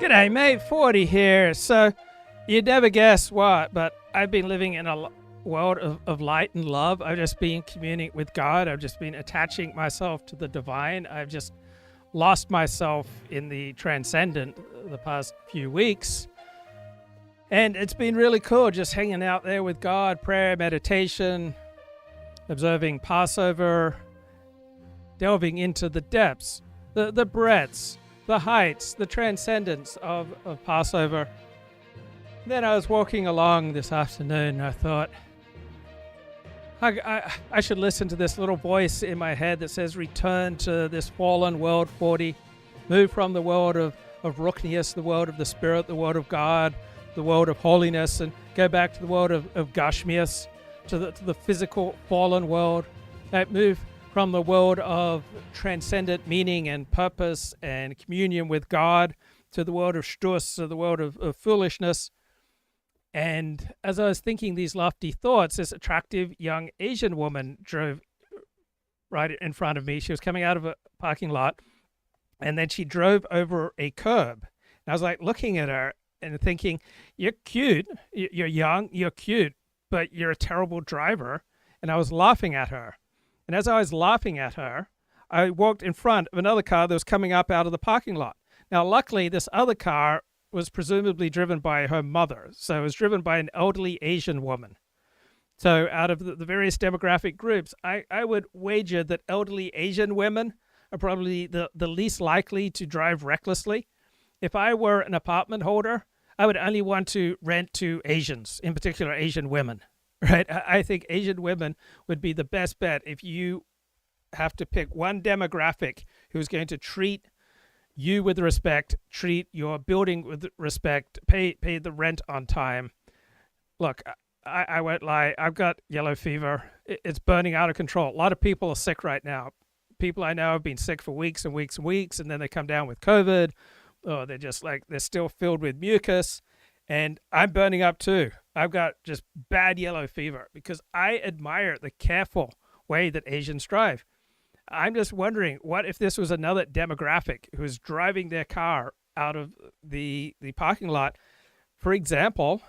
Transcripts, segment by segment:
G'day mate, 40 here. So, you'd never guess what, but I've been living in a world of light and love. I've just been communing with God. I've just been attaching myself to the divine. I've just lost myself in the transcendent the past few weeks. And it's been really cool just hanging out there with God, prayer, meditation, observing Passover, delving into the depths, the breadths, the heights, the transcendence of Passover. Then I was walking along this afternoon and I thought, I should listen to this little voice in my head that says, return to this fallen world 40, move from the world of Ruchnius, the world of the Spirit, the world of God, the world of holiness, and go back to the world of Gashmias, to the physical fallen world. Move from the world of transcendent meaning and purpose and communion with God to the world of shtus, to the world of foolishness. And as I was thinking these lofty thoughts, this attractive young Asian woman drove right in front of me. She was coming out of a parking lot, and then she drove over a curb. And I was like looking at her and thinking, you're cute, you're young, you're cute, but you're a terrible driver. And I was laughing at her. And as I was laughing at her, I walked in front of another car that was coming up out of the parking lot. Now, luckily, this other car was presumably driven by her mother. So it was driven by an elderly Asian woman. So out of the various demographic groups, I would wager that elderly Asian women are probably the least likely to drive recklessly. If I were an apartment holder, I would only want to rent to Asians, in particular Asian women. Right? I think Asian women would be the best bet if you have to pick one demographic who's going to treat you with respect, treat your building with respect, pay the rent on time. Look, I won't lie. I've got yellow fever. It's burning out of control. A lot of people are sick right now. People I know have been sick for weeks and weeks and weeks, and then they come down with COVID. Oh, they're still filled with mucus. And I'm burning up too. I've got just bad yellow fever because I admire the careful way that Asians drive. I'm just wondering, what if this was another demographic who's driving their car out of the parking lot? For example,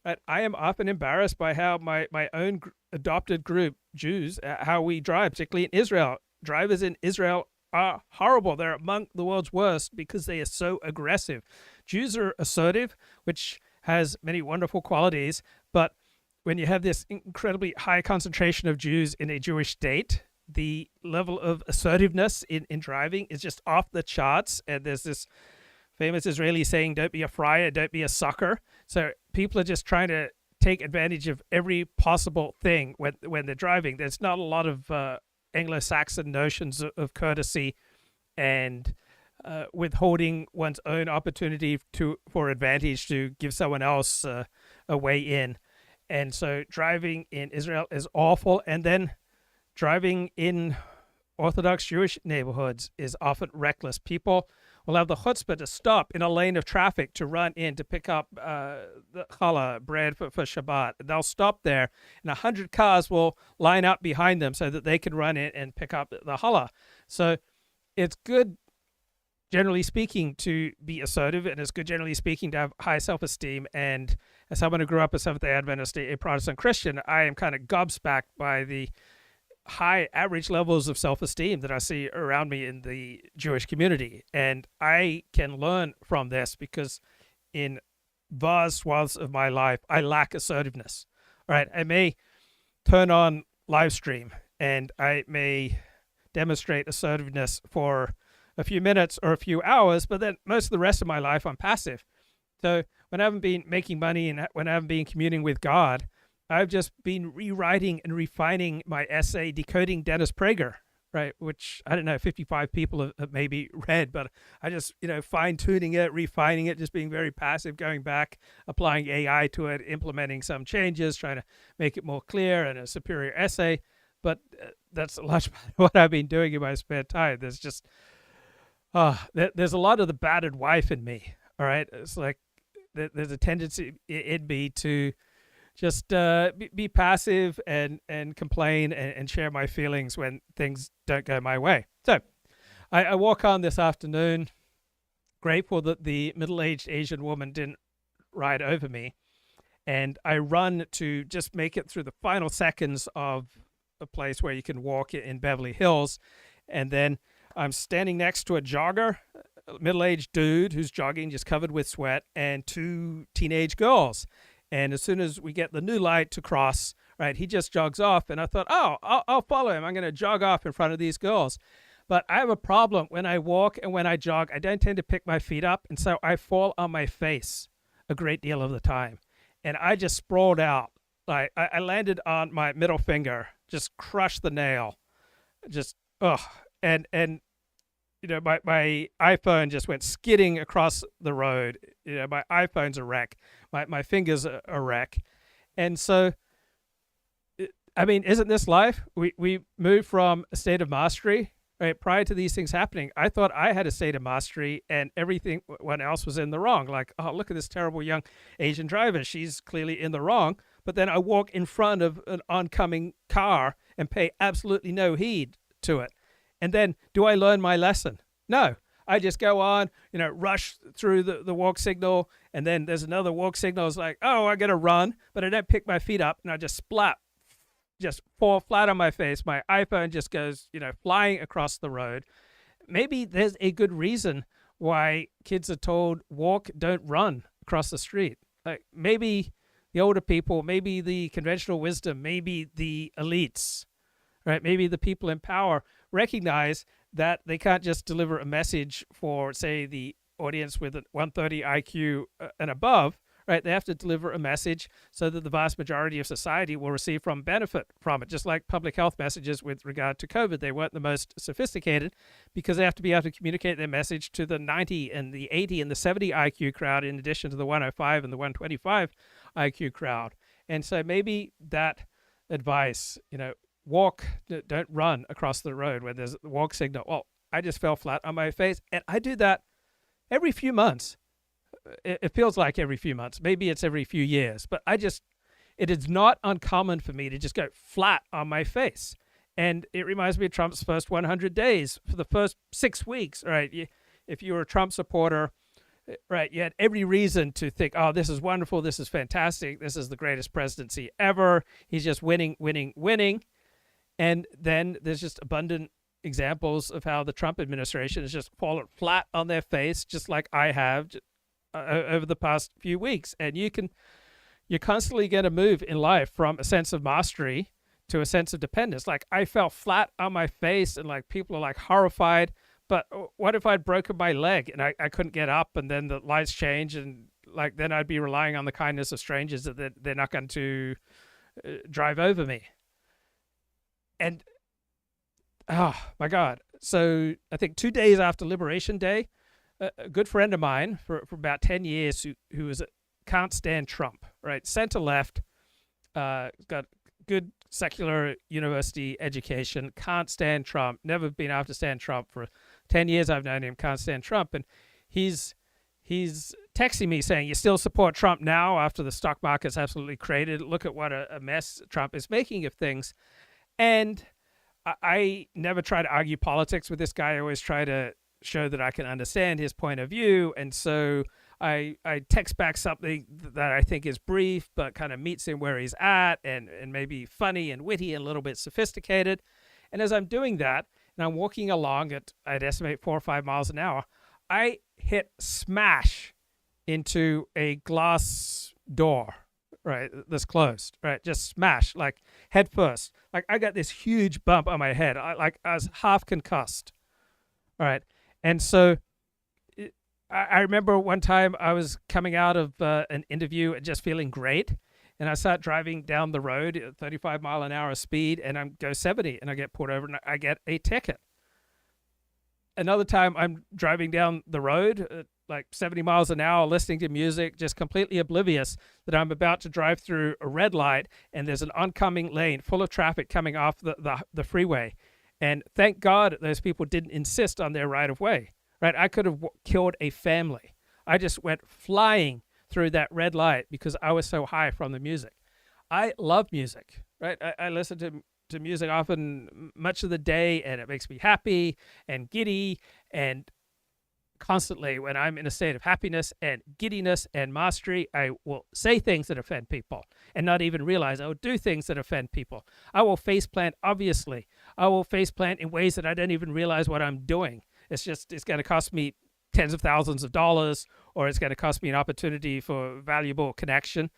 I am often embarrassed by how my own adopted group, Jews, how we drive, particularly in Israel. Drivers in Israel are horrible. They're among the world's worst because they are so aggressive. Jews are assertive, which has many wonderful qualities, but when you have this incredibly high concentration of Jews in a Jewish state, the level of assertiveness in driving is just off the charts. And there's this famous Israeli saying, don't be a friar, don't be a sucker. So people are just trying to take advantage of every possible thing when they're driving. There's not a lot of Anglo-Saxon notions of courtesy and withholding one's own opportunity for advantage to give someone else a way in. And so driving in Israel is awful. And then driving in Orthodox Jewish neighborhoods is often reckless. People will have the chutzpah to stop in a lane of traffic to run in to pick up the challah, bread for Shabbat. They'll stop there, and 100 cars will line up behind them so that they can run in and pick up the challah. So it's good, generally speaking, to be assertive, and it's good, generally speaking, to have high self-esteem. And as someone who grew up a Seventh-day Adventist, a Protestant Christian, I am kind of gobsmacked by the high average levels of self-esteem that I see around me in the Jewish community. And I can learn from this because in vast swaths of my life, I lack assertiveness. All right, I may turn on live stream and I may demonstrate assertiveness for a few minutes or a few hours, but then most of the rest of my life, I'm passive. So when I haven't been making money and when I haven't been communing with God, I've just been rewriting and refining my essay, Decoding Dennis Prager, right? Which, I don't know, 55 people have maybe read, but I just, fine-tuning it, refining it, just being very passive, going back, applying AI to it, implementing some changes, trying to make it more clear and a superior essay. But that's a lot of what I've been doing in my spare time. There's just, there's a lot of the battered wife in me, all right? It's like there's a tendency in me to just be passive and complain and share my feelings when things don't go my way. So I walk on this afternoon grateful that the middle-aged Asian woman didn't ride over me. And I run to just make it through the final seconds of a place where you can walk in Beverly Hills. And then I'm standing next to a jogger, a middle-aged dude who's jogging, just covered with sweat, and two teenage girls. And as soon as we get the new light to cross, right, he just jogs off. And I thought, oh, I'll follow him. I'm going to jog off in front of these girls. But I have a problem when I walk and when I jog. I don't tend to pick my feet up. And so I fall on my face a great deal of the time. And I just sprawled out. Like I landed on my middle finger, just crushed the nail. Just, ugh. And you know, my iPhone just went skidding across the road. You know, my iPhone's a wreck. My finger's a wreck. And so, I mean, isn't this life? We moved from a state of mastery, right? Prior to these things happening, I thought I had a state of mastery and everyone else was in the wrong. Like, oh, look at this terrible young Asian driver. She's clearly in the wrong. But then I walk in front of an oncoming car and pay absolutely no heed to it. And then do I learn my lesson? No. I just go on, you know, rush through the walk signal. And then there's another walk signal. It's like, oh, I got to run. But I don't pick my feet up and I just just fall flat on my face. My iPhone just goes, you know, flying across the road. Maybe there's a good reason why kids are told walk, don't run across the street. Like maybe the older people, maybe the conventional wisdom, maybe the elites, right? Maybe the people in power recognize that they can't just deliver a message for, say, the audience with a 130 IQ and above, right? They have to deliver a message so that the vast majority of society will receive benefit from it. Just like public health messages with regard to COVID, they weren't the most sophisticated because they have to be able to communicate their message to the 90 and the 80 and the 70 IQ crowd in addition to the 105 and the 125 IQ crowd. And so maybe that advice, you know, walk, don't run across the road when there's a walk signal. Well, I just fell flat on my face, and I do that every few months. It feels like every few months. Maybe it's every few years, but it is not uncommon for me to just go flat on my face. And it reminds me of Trump's first 100 days. For the first 6 weeks, right? If you were a Trump supporter, right, you had every reason to think, oh, this is wonderful, this is fantastic, this is the greatest presidency ever. He's just winning, winning, winning. And then there's just abundant examples of how the Trump administration has just fallen flat on their face, just like I have over the past few weeks. And you're constantly going to move in life from a sense of mastery to a sense of dependence. Like I fell flat on my face and like people are like horrified, but what if I'd broken my leg and I couldn't get up and then the lights change and like then I'd be relying on the kindness of strangers that they're not going to drive over me. And oh my God. So I think 2 days after Liberation Day, a good friend of mine for about 10 years who can't stand Trump, right? Center left, got good secular university education, can't stand Trump, never been able to stand Trump. For 10 years I've known him, can't stand Trump. And he's texting me saying, you still support Trump now after the stock market's absolutely cratered? Look at what a mess Trump is making of things. And I never try to argue politics with this guy. I always try to show that I can understand his point of view. And so I text back something that I think is brief, but kind of meets him where he's at and maybe funny and witty and a little bit sophisticated. And as I'm doing that, and I'm walking along at, I'd estimate 4 or 5 miles an hour, I hit smash into a glass door, right, that's closed, right, just smash, like head first. Like I got this huge bump on my head. I was half concussed, all right. And so I remember one time I was coming out of an interview and just feeling great. And I start driving down the road at 35 mile an hour speed and I go 70 and I get pulled over and I get a ticket. Another time I'm driving down the road at like 70 miles an hour, listening to music, just completely oblivious that I'm about to drive through a red light and there's an oncoming lane full of traffic coming off the freeway. And thank God those people didn't insist on their right of way, right? I could have killed a family. I just went flying through that red light because I was so high from the music. I love music, right? I listen to music often much of the day and it makes me happy and giddy and constantly, when I'm in a state of happiness and giddiness and mastery, I will say things that offend people and not even realize I will do things that offend people. I will faceplant, obviously. I will faceplant in ways that I don't even realize what I'm doing. It's going to cost me tens of thousands of dollars, or it's going to cost me an opportunity for valuable connection.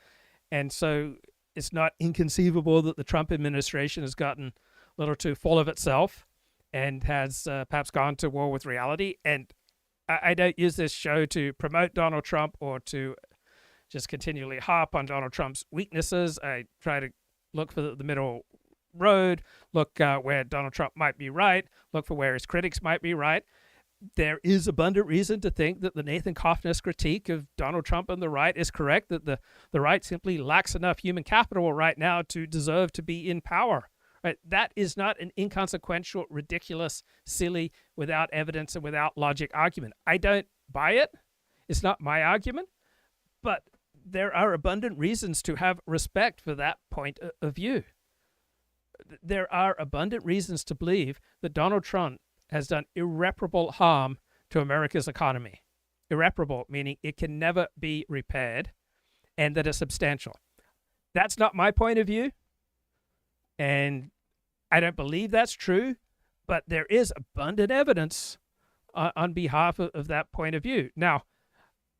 And so it's not inconceivable that the Trump administration has gotten a little too full of itself and has perhaps gone to war with reality. And I don't use this show to promote Donald Trump or to just continually harp on Donald Trump's weaknesses. I try to look for the middle road, look where Donald Trump might be right, look for where his critics might be right. There is abundant reason to think that the Nathan Coffness critique of Donald Trump and the right is correct, that the right simply lacks enough human capital right now to deserve to be in power. Right? That is not an inconsequential, ridiculous, silly, without evidence and without logic argument. I don't buy it. It's not my argument. But there are abundant reasons to have respect for that point of view. There are abundant reasons to believe that Donald Trump has done irreparable harm to America's economy. Irreparable, meaning it can never be repaired, and that it's substantial. That's not my point of view. And I don't believe that's true, but there is abundant evidence on behalf of that point of view. Now,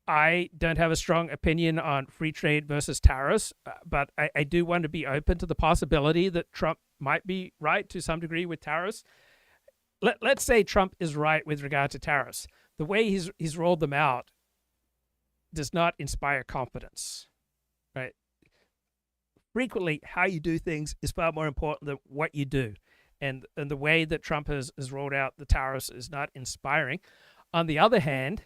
I don't have a strong opinion on free trade versus tariffs, but I do want to be open to the possibility that Trump might be right to some degree with tariffs. Let's say Trump is right with regard to tariffs. The way he's rolled them out does not inspire confidence, right? Frequently, how you do things is far more important than what you do. And the way that Trump has rolled out the tariffs is not inspiring. On the other hand,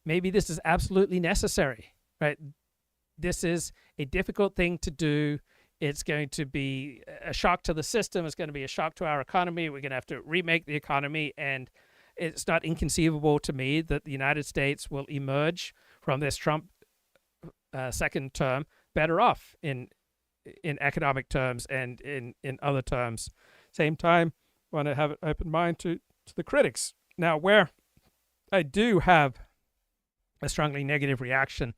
maybe this is absolutely necessary, right? This is a difficult thing to do. It's going to be a shock to the system. It's going to be a shock to our economy. We're going to have to remake the economy. And it's not inconceivable to me that the United States will emerge from this Trump second term better off in economic terms and in other terms. Same time, I want to have an open mind to the critics. Now, where I do have a strongly negative reaction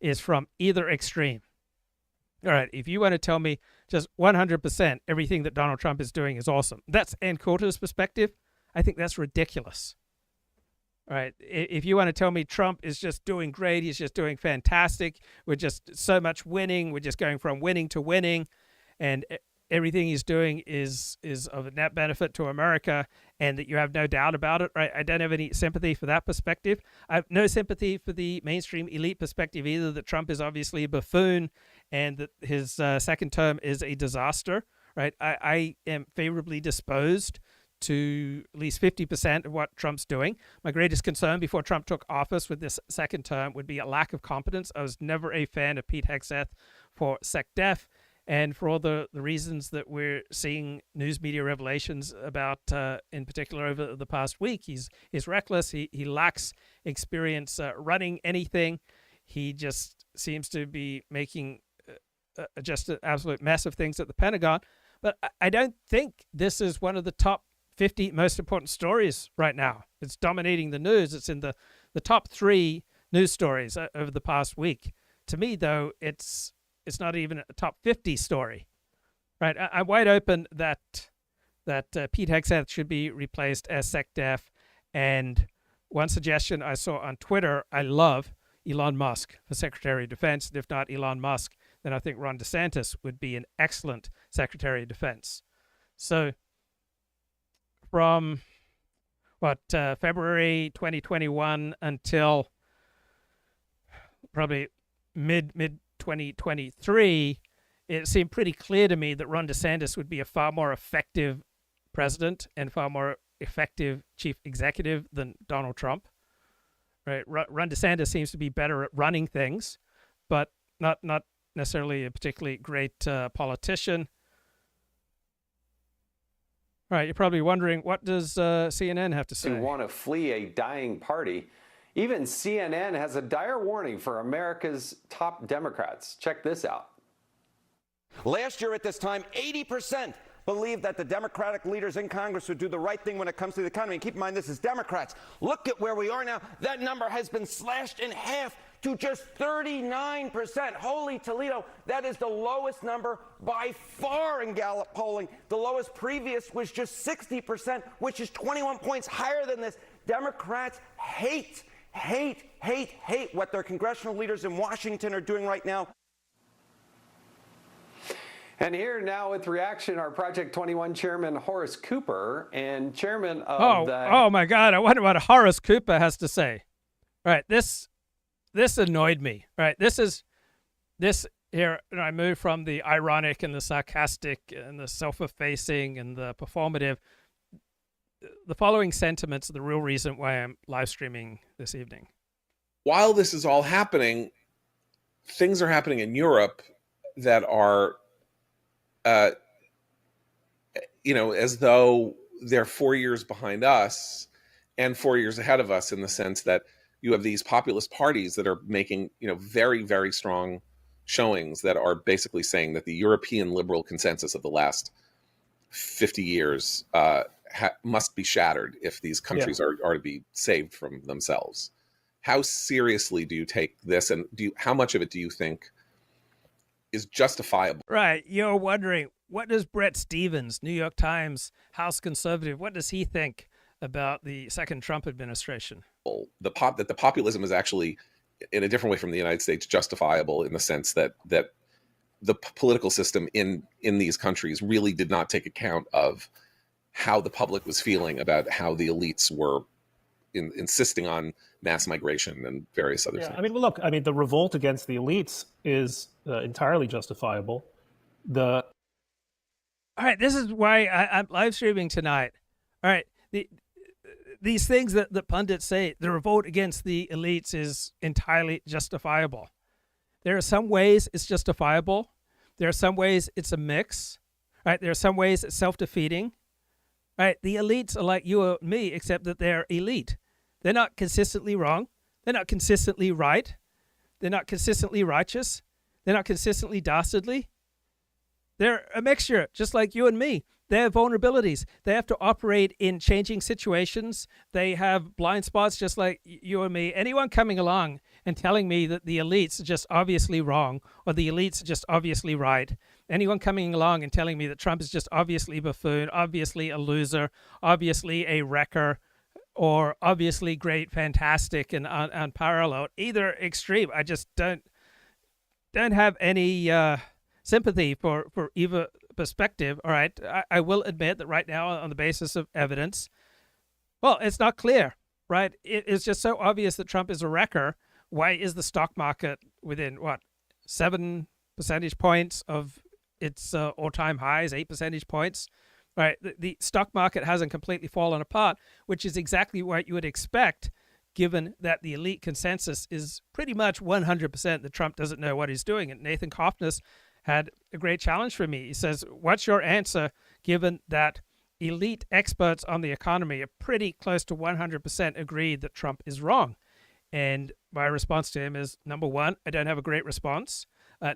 is from either extreme. All right, if you want to tell me just 100% everything that Donald Trump is doing is awesome, that's COULTER's perspective. I think that's ridiculous. All right, if you want to tell me Trump is just doing great, he's just doing fantastic, we're just so much winning, we're just going from winning to winning, and everything he's doing is of a net benefit to America, and that you have no doubt about it, right? I don't have any sympathy for that perspective. I have no sympathy for the mainstream elite perspective either, that Trump is obviously a buffoon and that his second term is a disaster, right? I am favorably disposed to at least 50% of what Trump's doing. My greatest concern before Trump took office with this second term would be a lack of competence. I was never a fan of Pete Hegseth for SecDef, and for all the reasons that we're seeing news media revelations about, in particular over the past week. He's reckless. He lacks experience running anything. He just seems to be making just an absolute mess of things at the Pentagon. But I don't think this is one of the top 50 most important stories right now. It's dominating the news. It's in the top 3 news stories over the past week. To me, though, it's not even a top 50 story, right? I'm wide open that Pete Hegseth should be replaced as SecDef. And one suggestion I saw on Twitter, I love Elon Musk for Secretary of Defense. And if not Elon Musk, then I think Ron DeSantis would be an excellent Secretary of Defense. So from February 2021 until probably mid 2023, it seemed pretty clear to me that Ron DeSantis would be a far more effective president and far more effective chief executive than Donald Trump. Right? Ron DeSantis seems to be better at running things, but not necessarily a particularly great politician. All right, you're probably wondering, what does CNN have to say? To want to flee a dying party. Even CNN has a dire warning for America's top Democrats. Check this out. Last year at this time, 80% believed that the Democratic leaders in Congress would do the right thing when it comes to the economy. And keep in mind, this is Democrats. Look at where we are now. That number has been slashed in half to just 39%. Holy Toledo, that is the lowest number by far in Gallup polling. The lowest previous was just 60%, which is 21 points higher than this. Democrats hate what their congressional leaders in Washington are doing right now. And here now with reaction, our Project 21 chairman, Horace Cooper, and chairman of Oh my God, I wonder what Horace Cooper has to say. All right, this annoyed me. All right, this here, I moved from the ironic and the sarcastic and the self-effacing and the performative. The following sentiments are the real reason why I'm live streaming this evening. While this is all happening, things are happening in Europe that are, as though they're 4 years behind us and 4 years ahead of us, in the sense that you have these populist parties that are making, very, very strong showings that are basically saying that the European liberal consensus of the last 50 years must be shattered if these countries are to be saved from themselves. How seriously do you take this, and how much of it do you think is justifiable? Right. You're wondering, what does Brett Stevens, New York Times House conservative, what does he think about the second Trump administration? That the populism is actually, in a different way from the United States, justifiable in the sense that the political system in these countries really did not take account of how the public was feeling about how the elites were insisting on mass migration and various other things. The revolt against the elites is entirely justifiable. All right, this is why I'm live streaming tonight. All right, these things that the pundits say, the revolt against the elites is entirely justifiable. There are some ways it's justifiable. There are some ways it's a mix. Right? There are some ways it's self-defeating. Right? The elites are like you or me, except that they're elite. They're not consistently wrong. They're not consistently right. They're not consistently righteous. They're not consistently dastardly. They're a mixture, just like you and me. They have vulnerabilities. They have to operate in changing situations. They have blind spots, just like you and me. Anyone coming along and telling me that the elites are just obviously wrong, or the elites are just obviously right, anyone coming along and telling me that Trump is just obviously buffoon, obviously a loser, obviously a wrecker, or obviously great, fantastic, and unparalleled, either extreme, I just don't have any sympathy for either perspective. All right, I will admit that right now, on the basis of evidence, well, it's not clear, right? It's just so obvious that Trump is a wrecker. Why is the stock market within, 7 percentage points of its all-time highs, 8 percentage points? Right, the stock market hasn't completely fallen apart, which is exactly what you would expect, given that the elite consensus is pretty much 100% that Trump doesn't know what he's doing. And Nathan Kaufness had a great challenge for me. He says, what's your answer, given that elite experts on the economy are pretty close to 100% agreed that Trump is wrong? And my response to him is, number one, I don't have a great response.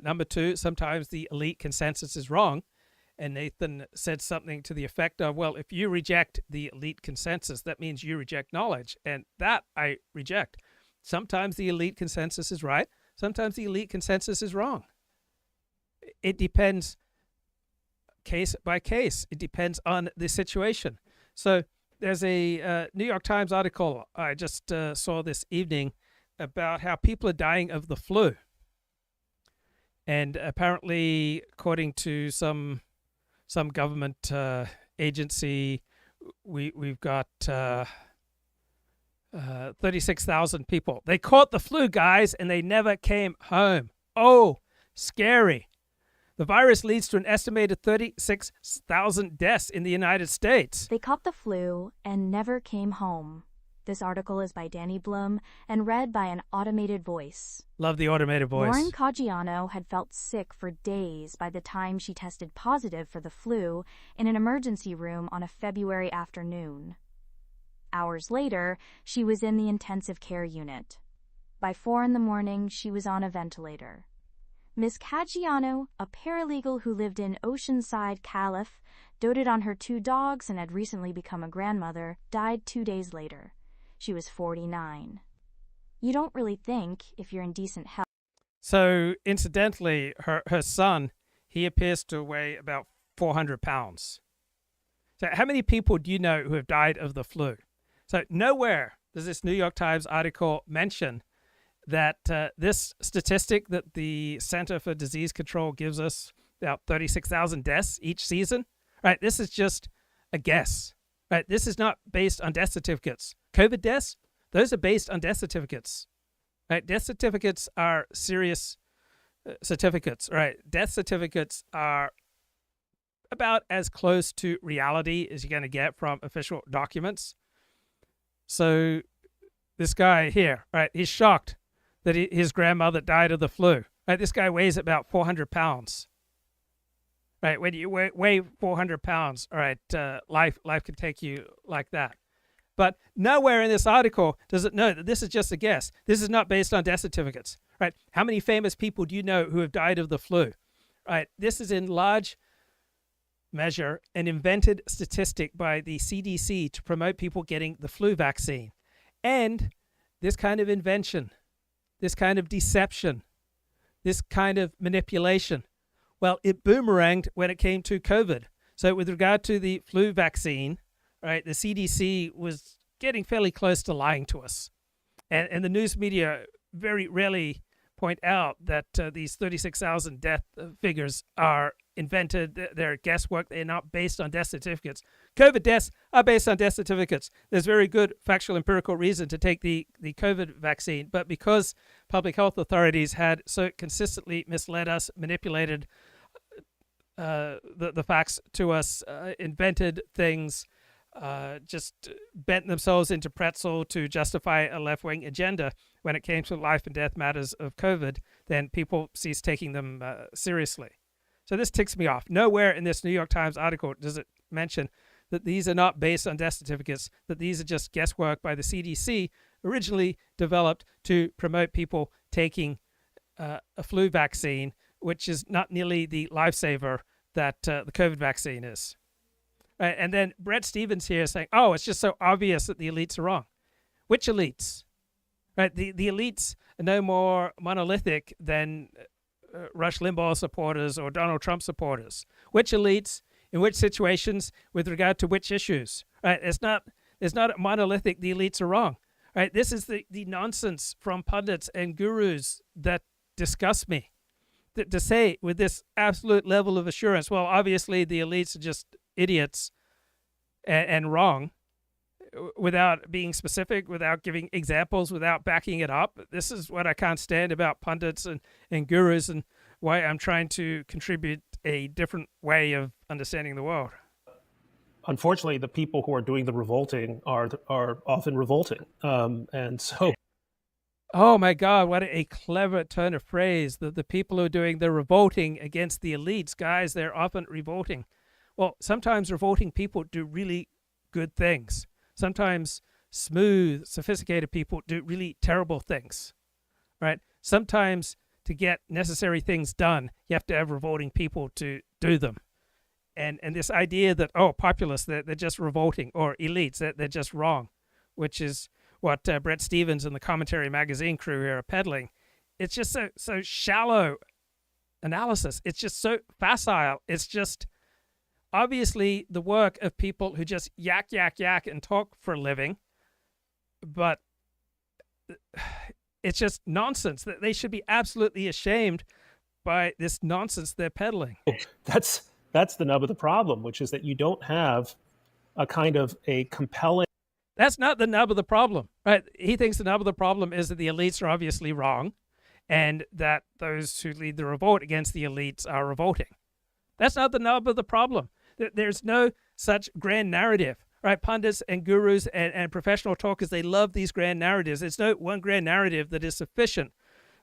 Number two, sometimes the elite consensus is wrong. And Nathan said something to the effect of, well, if you reject the elite consensus, that means you reject knowledge. And that I reject. Sometimes the elite consensus is right. Sometimes the elite consensus is wrong. It depends case by case. It depends on the situation. So there's a New York Times article I just saw this evening about how people are dying of the flu. And apparently, according to some government agency, we've got 36,000 people. They caught the flu, guys, and they never came home. Oh, scary. The virus leads to an estimated 36,000 deaths in the United States. They caught the flu and never came home. This article is by Danny Blum and read by an automated voice. Love the automated voice. Lauren Caggiano had felt sick for days by the time she tested positive for the flu in an emergency room on a February afternoon. Hours later, she was in the intensive care unit. By 4 a.m, she was on a ventilator. Miss Caggiano, a paralegal who lived in Oceanside, Calif., doted on her 2 dogs and had recently become a grandmother, died 2 days later. She was 49. You don't really think, if you're in decent health. So, incidentally, her son, he appears to weigh about 400 pounds. So how many people do you know who have died of the flu? So nowhere does this New York Times article mention that this statistic that the Center for Disease Control gives us, about 36,000 deaths each season, right? This is just a guess, right? This is not based on death certificates. COVID deaths, those are based on death certificates, right? Death certificates are serious certificates, right? Death certificates are about as close to reality as you're going to get from official documents. So this guy here, right, he's shocked that his grandmother died of the flu. Right, this guy weighs about 400 pounds. Right, when you weigh 400 pounds, all right, life can take you like that. But nowhere in this article does it note that this is just a guess. This is not based on death certificates. Right, how many famous people do you know who have died of the flu? Right, this is in large measure an invented statistic by the CDC to promote people getting the flu vaccine. And this kind of invention, this kind of deception, this kind of manipulation, well, it boomeranged when it came to COVID. So with regard to the flu vaccine, right, the CDC was getting fairly close to lying to us. And the news media very rarely point out that these 36,000 death figures are invented. They're guesswork. They're not based on death certificates. COVID deaths are based on death certificates. There's very good factual empirical reason to take the COVID vaccine, but because public health authorities had so consistently misled us, manipulated the facts to us, invented things, just bent themselves into pretzel to justify a left-wing agenda when it came to life and death matters of COVID, then people ceased taking them seriously. So this ticks me off. Nowhere in this New York Times article does it mention that these are not based on death certificates, that these are just guesswork by the CDC, originally developed to promote people taking a flu vaccine, which is not nearly the lifesaver that the COVID vaccine is. Right? And then Bret Stephens here saying, oh, it's just so obvious that the elites are wrong. Which elites? Right? The elites are no more monolithic than Rush Limbaugh supporters or Donald Trump supporters. Which elites, in which situations, with regard to which issues? Right? It's not monolithic. The elites are wrong. Right? This is the nonsense from pundits and gurus that disgust me. To say with this absolute level of assurance, well, obviously the elites are just idiots and wrong, without being specific, without giving examples, without backing it up. This is what I can't stand about pundits and gurus, and why I'm trying to contribute a different way of understanding the world. Unfortunately, the people who are doing the revolting are often revolting. And so... Oh my God, what a clever turn of phrase. The people who are doing the revolting against the elites, guys, they're often revolting. Well, sometimes revolting people do really good things. Sometimes smooth, sophisticated people do really terrible things, right? Sometimes to get necessary things done, you have to have revolting people to do them. And this idea that, oh, populists, they're just revolting, or elites, they're just wrong, which is what Bret Stephens and the Commentary Magazine crew here are peddling. It's just so shallow analysis. It's just so facile. It's just obviously the work of people who just yak and talk for a living, but it's just nonsense. That they should be absolutely ashamed by this nonsense they're peddling. That's the nub of the problem, which is that you don't have a kind of a compelling... That's not the nub of the problem, right? He thinks the nub of the problem is that the elites are obviously wrong and that those who lead the revolt against the elites are revolting. That's not the nub of the problem. There's no such grand narrative, right? Pundits and gurus and professional talkers, they love these grand narratives. There's no one grand narrative that is sufficient,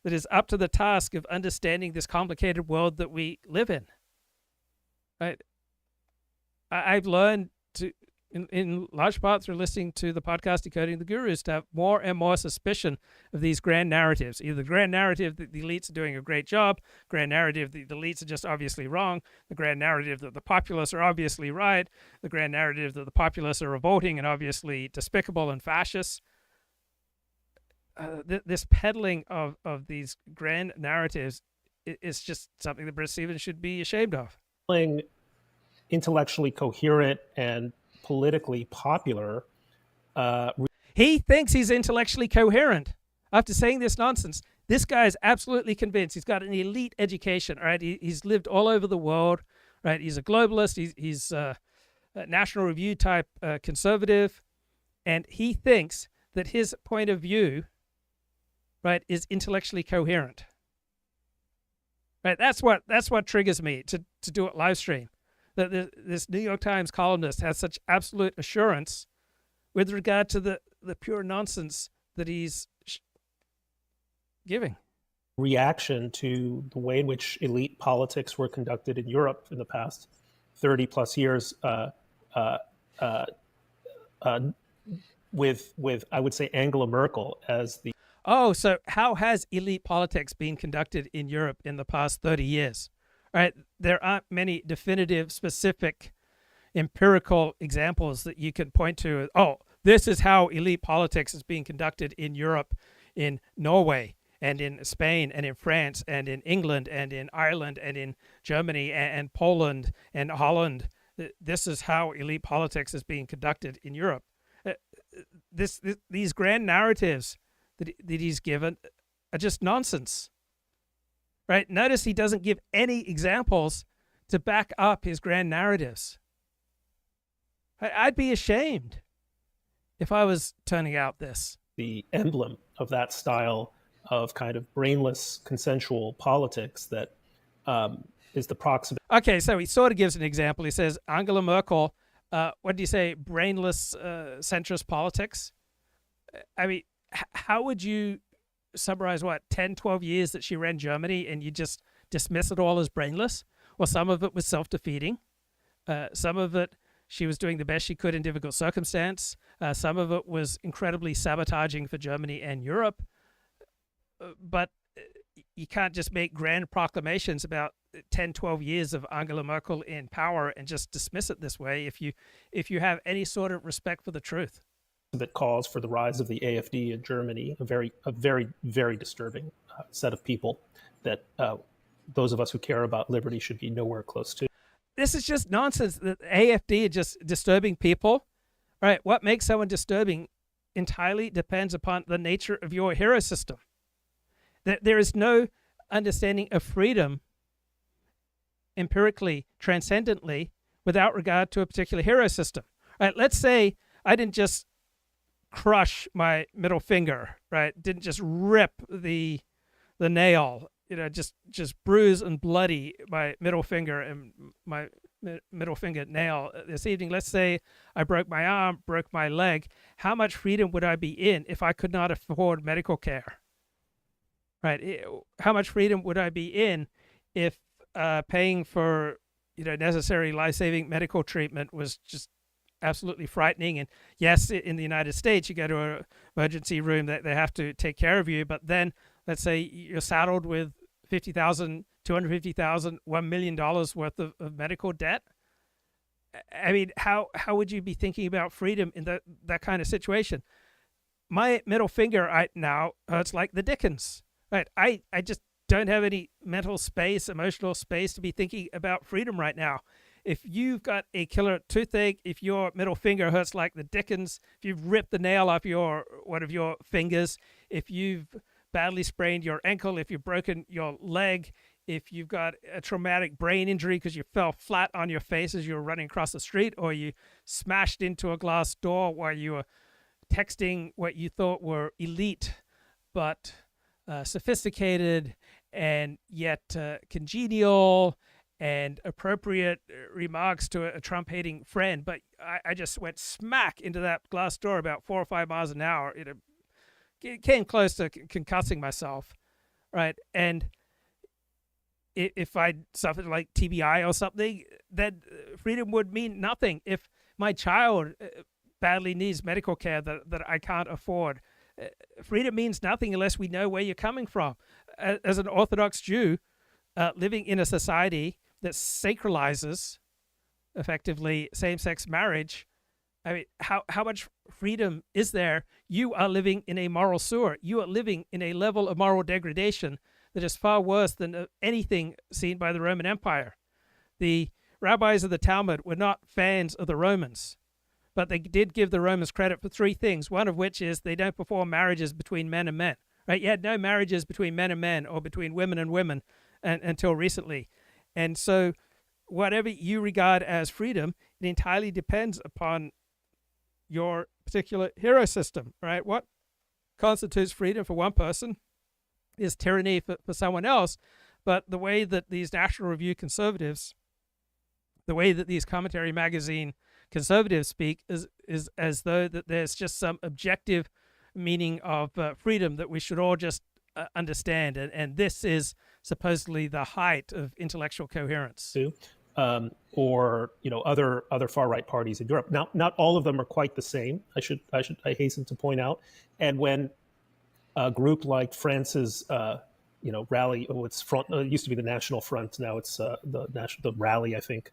that is up to the task of understanding this complicated world that we live in. Right? I've learned to in large part through listening to the podcast Decoding the Gurus, to have more and more suspicion of these grand narratives. Either the grand narrative that the elites are doing a great job, grand narrative that the elites are just obviously wrong, the grand narrative that the populace are obviously right, the grand narrative that the populace are revolting and obviously despicable and fascist. This peddling of these grand narratives is just something that Bret Stephens should be ashamed of. Intellectually coherent and politically popular. He thinks he's intellectually coherent. After saying this nonsense, this guy is absolutely convinced. He's got an elite education, right? He's lived all over the world, right? He's a globalist. He's a National Review type conservative, and he thinks that his point of view, right, is intellectually coherent. Right? That's what triggers me to do a live stream. That this New York Times columnist has such absolute assurance with regard to the pure nonsense that he's giving. Reaction to the way in which elite politics were conducted in Europe in the past 30 plus years, with I would say Angela Merkel as the... Oh, so how has elite politics been conducted in Europe in the past 30 years? Right, there aren't many definitive, specific, empirical examples that you can point to. Oh, this is how elite politics is being conducted in Europe, in Norway, and in Spain, and in France, and in England, and in Ireland, and in Germany, and Poland, and Holland. This is how elite politics is being conducted in Europe. These grand narratives that he's given are just nonsense. Right? Notice he doesn't give any examples to back up his grand narratives. I'd be ashamed if I was turning out this. The emblem of that style of kind of brainless consensual politics that is the proximate. Okay, so he sort of gives an example. He says, Angela Merkel, what do you say, brainless centrist politics? I mean, how would you summarize 10, 12 years that she ran Germany and you just dismiss it all as brainless? Well, some of it was self-defeating. Some of it, she was doing the best she could in difficult circumstance. Some of it was incredibly sabotaging for Germany and Europe. But you can't just make grand proclamations about 10, 12 years of Angela Merkel in power and just dismiss it this way if you have any sort of respect for the truth. That calls for the rise of the AfD in Germany, a very, very disturbing set of people that those of us who care about liberty should be nowhere close to. This is just nonsense. The AfD are just disturbing people. All right, what makes someone disturbing entirely depends upon the nature of your hero system. There is no understanding of freedom empirically, transcendently, without regard to a particular hero system. All right, let's say I didn't just crush my middle finger, right? Didn't just rip the nail, just bruise and bloody my middle finger and my middle finger nail this evening. Let's say I broke my arm, broke my leg. How much freedom would I be in if I could not afford medical care? Right? How much freedom would I be in if paying for necessary life-saving medical treatment was just absolutely frightening? And yes, in the United States, you go to an emergency room that they have to take care of you. But then let's say you're saddled with $50,000, $250,000, $1 million worth of medical debt. I mean, how would you be thinking about freedom in that kind of situation? My middle finger right now hurts like the dickens. Right? I just don't have any mental space, emotional space to be thinking about freedom right now. If you've got a killer toothache, if your middle finger hurts like the dickens, if you've ripped the nail off one of your fingers, if you've badly sprained your ankle, if you've broken your leg, if you've got a traumatic brain injury because you fell flat on your face as you were running across the street, or you smashed into a glass door while you were texting what you thought were elite but sophisticated and yet congenial and appropriate remarks to a Trump-hating friend, but I just went smack into that glass door about 4 or 5 miles an hour. It came close to concussing myself, right? And if I suffered like TBI or something, then freedom would mean nothing. If my child badly needs medical care that I can't afford. Freedom means nothing unless we know where you're coming from. As an Orthodox Jew, living in a society that sacralizes, effectively, same-sex marriage, I mean, how much freedom is there? You are living in a moral sewer. You are living in a level of moral degradation that is far worse than anything seen by the Roman Empire. The rabbis of the Talmud were not fans of the Romans, but they did give the Romans credit for three things, one of which is they don't perform marriages between men and men. Right? You had no marriages between men and men or between women and women until recently. And so whatever you regard as freedom, it entirely depends upon your particular hero system, right? What constitutes freedom for one person is tyranny for someone else. But the way that these National Review conservatives, the way that these commentary magazine conservatives speak is as though that there's just some objective meaning of freedom that we should all just understand. And this is supposedly the height of intellectual coherence. Or other far right parties in Europe. Now, not all of them are quite the same. I hasten to point out. And when a group like France's rally, it's front. It used to be the National Front. Now it's the Rally. I think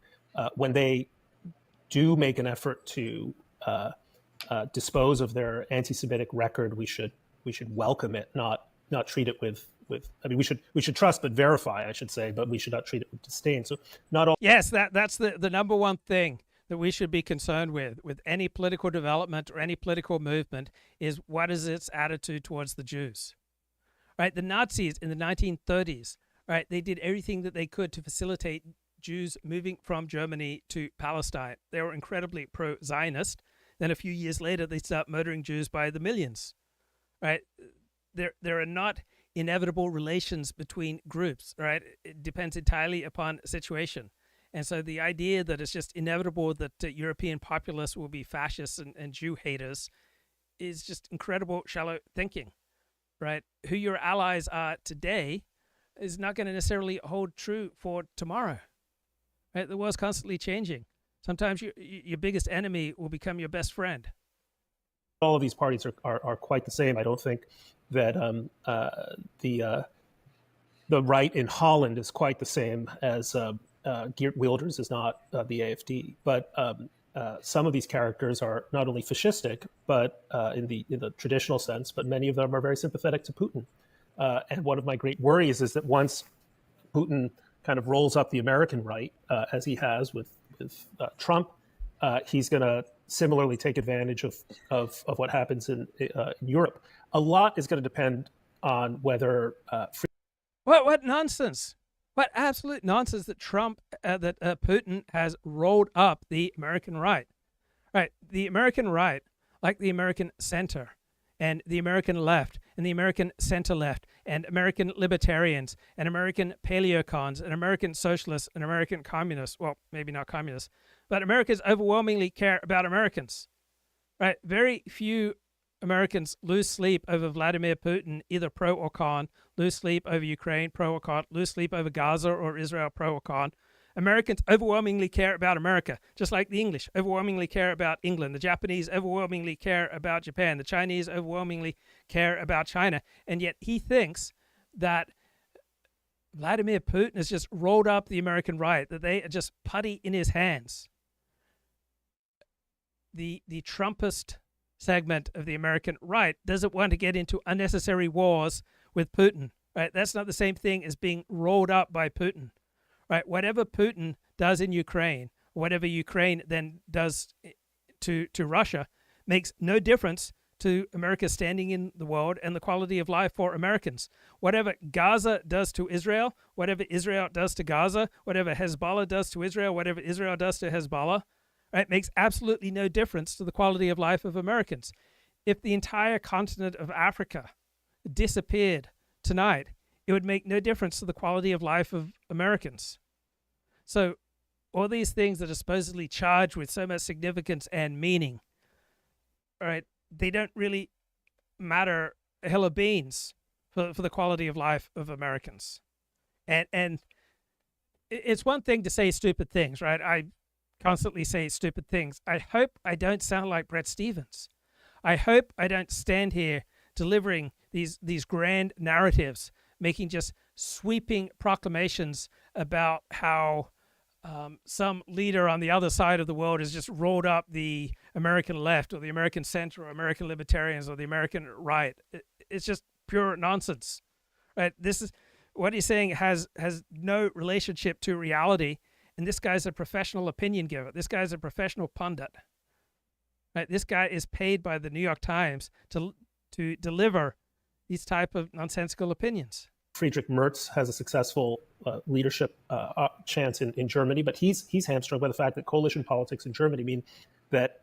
when they do make an effort to dispose of their anti-Semitic record, we should welcome it, not treat it with. I mean, we should trust but verify, I should say, but we should not treat it with disdain. So not all. Yes, that's the number one thing that we should be concerned with any political development or any political movement is what is its attitude towards the Jews. Right? The Nazis in the 1930s, right? They did everything that they could to facilitate Jews moving from Germany to Palestine. They were incredibly pro-Zionist. Then a few years later, they start murdering Jews by the millions. Right? There are not inevitable relations between groups, right? It depends entirely upon situation. And so the idea that it's just inevitable that European populists will be fascists and Jew haters is just incredible shallow thinking, right? Who your allies are today is not going to necessarily hold true for tomorrow, right? The world's constantly changing. Sometimes your biggest enemy will become your best friend. All of these parties are quite the same. I don't think that the right in Holland is quite the same as Geert Wilders is not the AFD. But some of these characters are not only fascistic, but in the traditional sense, but many of them are very sympathetic to Putin. And one of my great worries is that once Putin kind of rolls up the American right, as he has with Trump, he's going to similarly take advantage of what happens in Europe. A lot is going to depend on whether what nonsense, what absolute nonsense that Putin has rolled up the American right. Right, the American right, like the American center and the American left and the American center left and American libertarians and American paleocons and American socialists and American communists, well, maybe not communists, but Americans overwhelmingly care about Americans, right? Very few Americans lose sleep over Vladimir Putin, either pro or con, lose sleep over Ukraine, pro or con, lose sleep over Gaza or Israel, pro or con. Americans overwhelmingly care about America, just like the English overwhelmingly care about England. The Japanese overwhelmingly care about Japan. The Chinese overwhelmingly care about China. And yet he thinks that Vladimir Putin has just rolled up the American right, that they are just putty in his hands. The Trumpist segment of the American right doesn't want to get into unnecessary wars with Putin. Right? That's not the same thing as being rolled up by Putin. Right? Whatever Putin does in Ukraine, whatever Ukraine then does to Russia, makes no difference to America's standing in the world and the quality of life for Americans. Whatever Gaza does to Israel, whatever Israel does to Gaza, whatever Hezbollah does to Israel, whatever Israel does to Hezbollah, right, makes absolutely no difference to the quality of life of Americans. If the entire continent of Africa disappeared tonight, it would make no difference to the quality of life of Americans. So all these things that are supposedly charged with so much significance and meaning, all right, they don't really matter a hill of beans for the quality of life of Americans. And it's one thing to say stupid things, right? I constantly say stupid things. I hope I don't sound like Bret Stephens. I hope I don't stand here delivering these grand narratives, making just sweeping proclamations about how some leader on the other side of the world has just rolled up the American left or the American center or American libertarians or the American right. It's just pure nonsense, right? This is what he's saying has no relationship to reality. And this guy's a professional opinion giver. This guy's a professional pundit. Right? This guy is paid by the New York Times to deliver these type of nonsensical opinions. Friedrich Merz has a successful leadership chance in Germany, but he's hamstrung by the fact that coalition politics in Germany mean that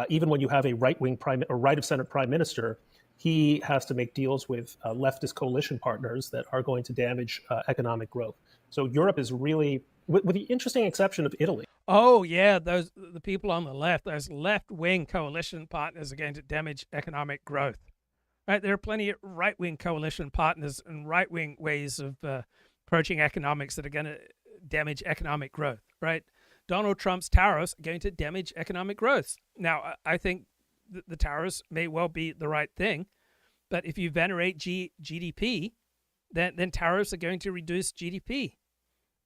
even when you have a right-wing or right-of-center prime minister, he has to make deals with leftist coalition partners that are going to damage economic growth. So Europe is really, with the interesting exception of Italy. Oh yeah, the people on the left, those left-wing coalition partners are going to damage economic growth. Right? There are plenty of right-wing coalition partners and right-wing ways of approaching economics that are going to damage economic growth. Right? Donald Trump's tariffs are going to damage economic growth. Now, I think the tariffs may well be the right thing, but if you venerate GDP, then tariffs are going to reduce GDP.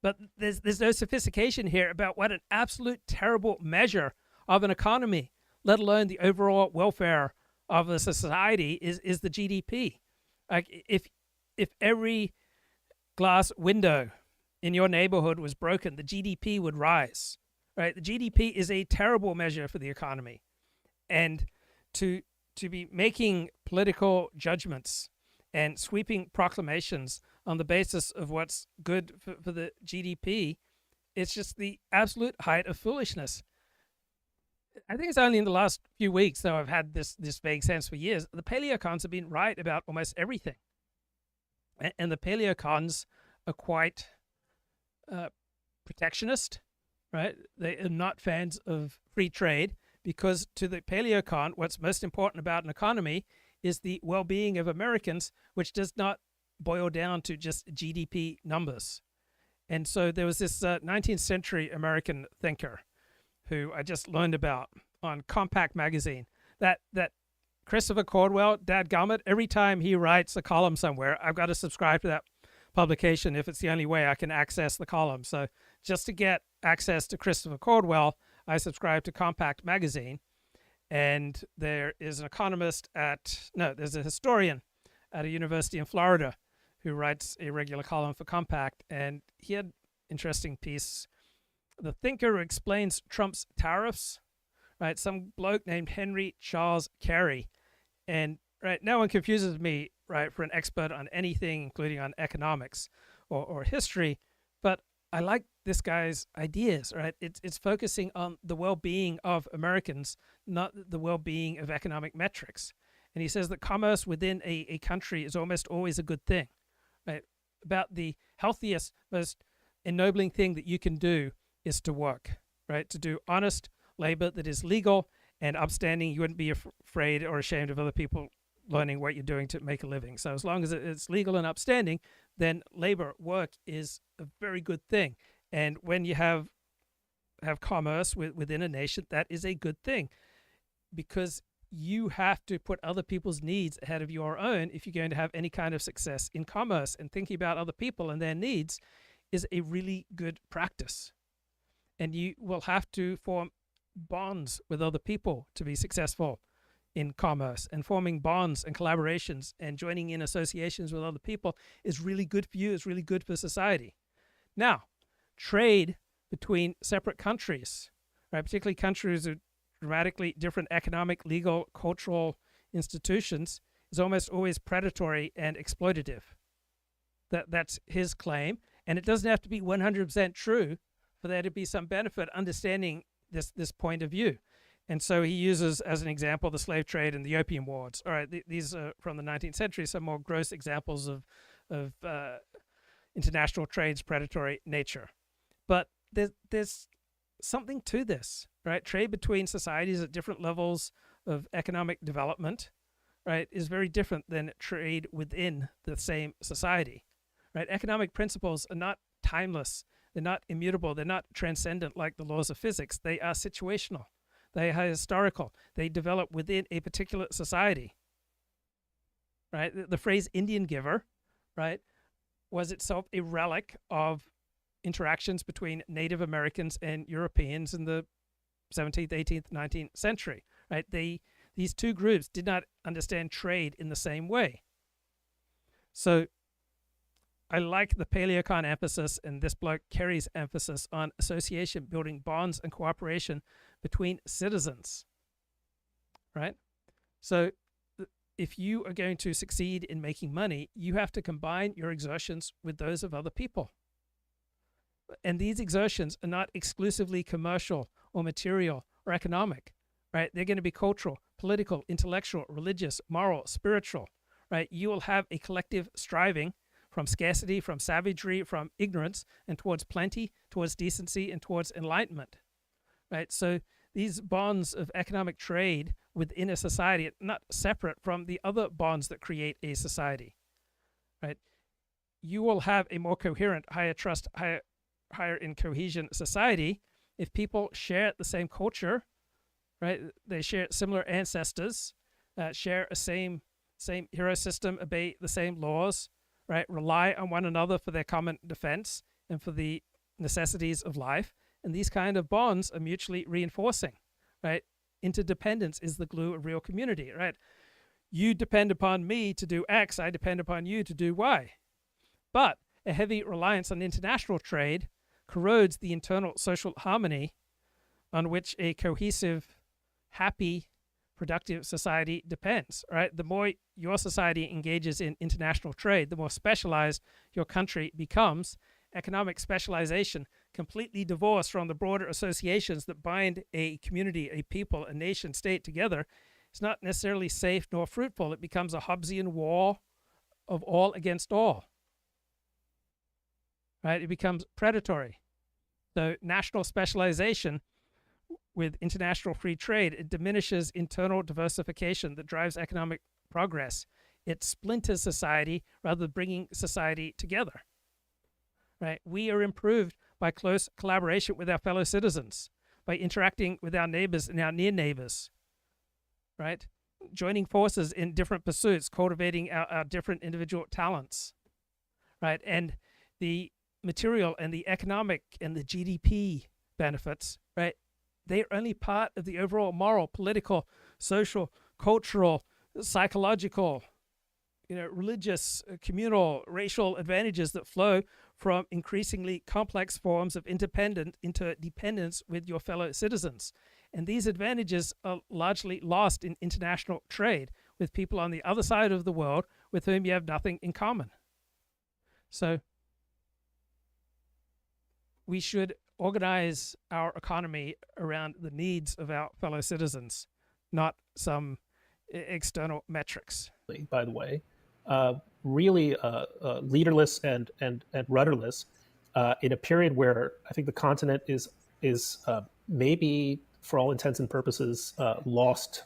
But there's no sophistication here about what an absolute terrible measure of an economy, let alone the overall welfare of a society, is the GDP. Like if every glass window in your neighborhood was broken, the GDP would rise. Right? The GDP is a terrible measure for the economy, and to be making political judgments and sweeping proclamations on the basis of what's good for the GDP, it's just the absolute height of foolishness. I think it's only in the last few weeks, though I've had this vague sense for years, the paleocons have been right about almost everything. And the paleocons are quite protectionist, right? They are not fans of free trade because to the paleocon, what's most important about an economy is the well-being of Americans, which does not boil down to just GDP numbers. And so there was this 19th century American thinker who I just learned about on Compact magazine, that Christopher Caldwell, dadgummit, every time he writes a column somewhere, I've got to subscribe to that publication if it's the only way I can access the column. So just to get access to Christopher Caldwell, I subscribe to Compact magazine. And there is an economist there's a historian at a university in Florida who writes a regular column for Compact, and he had an interesting piece. The thinker who explains Trump's tariffs, right? Some bloke named Henry Charles Carey. And right, no one confuses me, right, for an expert on anything, including on economics or history, but I like this guy's ideas, right? It's focusing on the well-being of Americans, not the well-being of economic metrics. And he says that commerce within a country is almost always a good thing, right? About the healthiest, most ennobling thing that you can do is to work, right? To do honest labor that is legal and upstanding. You wouldn't be afraid or ashamed of other people learning what you're doing to make a living. So as long as it's legal and upstanding, then labor, work is a very good thing. And when you have commerce within a nation, that is a good thing, because you have to put other people's needs ahead of your own if you're going to have any kind of success in commerce. And thinking about other people and their needs is a really good practice. And you will have to form bonds with other people to be successful in commerce, and forming bonds and collaborations and joining in associations with other people is really good for you. It's really good for society. Now, trade between separate countries, right, particularly countries with dramatically different economic, legal, cultural institutions, is almost always predatory and exploitative. That's his claim, and it doesn't have to be 100% true for there to be some benefit understanding this point of view. And so he uses as an example the slave trade and the opium wars. All right, these are from the 19th century, some more gross examples of international trade's predatory nature. But there's something to this, right? Trade between societies at different levels of economic development, right, is very different than trade within the same society, right? Economic principles are not timeless. They're not immutable. They're not transcendent like the laws of physics. They are situational. They are historical. They develop within a particular society. Right? The phrase Indian giver, right, was itself a relic of interactions between Native Americans and Europeans in the 17th, 18th, 19th century. Right? These two groups did not understand trade in the same way. So I like the Paleocon emphasis and this bloke Kerry's emphasis on association, building bonds and cooperation between citizens, right? So if you are going to succeed in making money, you have to combine your exertions with those of other people. And these exertions are not exclusively commercial or material or economic, right? They're going to be cultural, political, intellectual, religious, moral, spiritual, right? You will have a collective striving from scarcity, from savagery, from ignorance, and towards plenty, towards decency, and towards enlightenment, right? So these bonds of economic trade within a society are not separate from the other bonds that create a society, right? You will have a more coherent, higher trust, higher in cohesion society if people share the same culture, right? They share similar ancestors, share a same hero system, obey the same laws, right? Rely on one another for their common defense and for the necessities of life. And these kind of bonds are mutually reinforcing, right? Interdependence is the glue of real community, right? You depend upon me to do X, I depend upon you to do Y. But a heavy reliance on international trade corrodes the internal social harmony on which a cohesive, happy, productive society depends, right? The more your society engages in international trade, the more specialized your country becomes. Economic specialization, completely divorced from the broader associations that bind a community, a people, a nation state together, is not necessarily safe nor fruitful. It becomes a Hobbesian war of all against all, right? It becomes predatory. So national specialization with international free trade, it diminishes internal diversification that drives economic progress. It splinters society rather than bringing society together, right? We are improved by close collaboration with our fellow citizens, by interacting with our neighbors and our near neighbors, right? Joining forces in different pursuits, cultivating our different individual talents, right? And the material and the economic and the GDP benefits, right? They are only part of the overall moral, political, social, cultural, psychological, religious, communal, racial advantages that flow from increasingly complex forms of interdependence with your fellow citizens. And these advantages are largely lost in international trade with people on the other side of the world with whom you have nothing in common. So we should organize our economy around the needs of our fellow citizens, not some external metrics. By the way, really leaderless and rudderless in a period where I think the continent is maybe, for all intents and purposes, lost.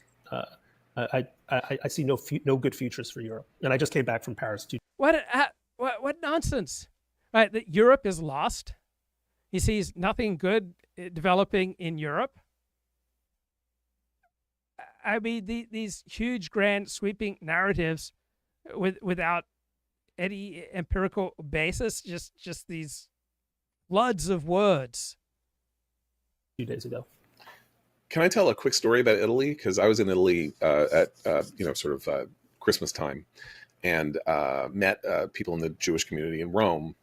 I see no good futures for Europe, and I just came back from Paris. What nonsense, right? That Europe is lost. He sees nothing good developing in Europe. I mean, these huge, grand, sweeping narratives without any empirical basis, just these floods of words. A few days ago. Can I tell a quick story about Italy? Because I was in Italy at Christmas time, and met people in the Jewish community in Rome.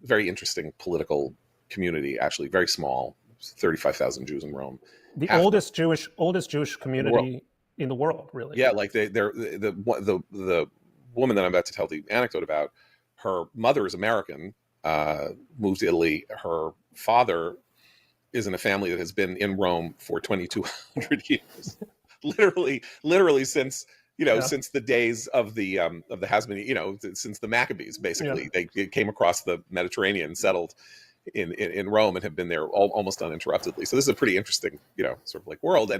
Very interesting political community, actually very small, 35,000 Jews in Rome. The oldest Jewish community in the world, really. Yeah, like the woman that I'm about to tell the anecdote about, her mother is American, moved to Italy. Her father is in a family that has been in Rome for 2,200 years, literally since since the days of the Hasmonean, since the Maccabees, basically. Yeah. They came across the Mediterranean, settled in Rome, and have been there almost uninterruptedly. So this is a pretty interesting, sort of like world.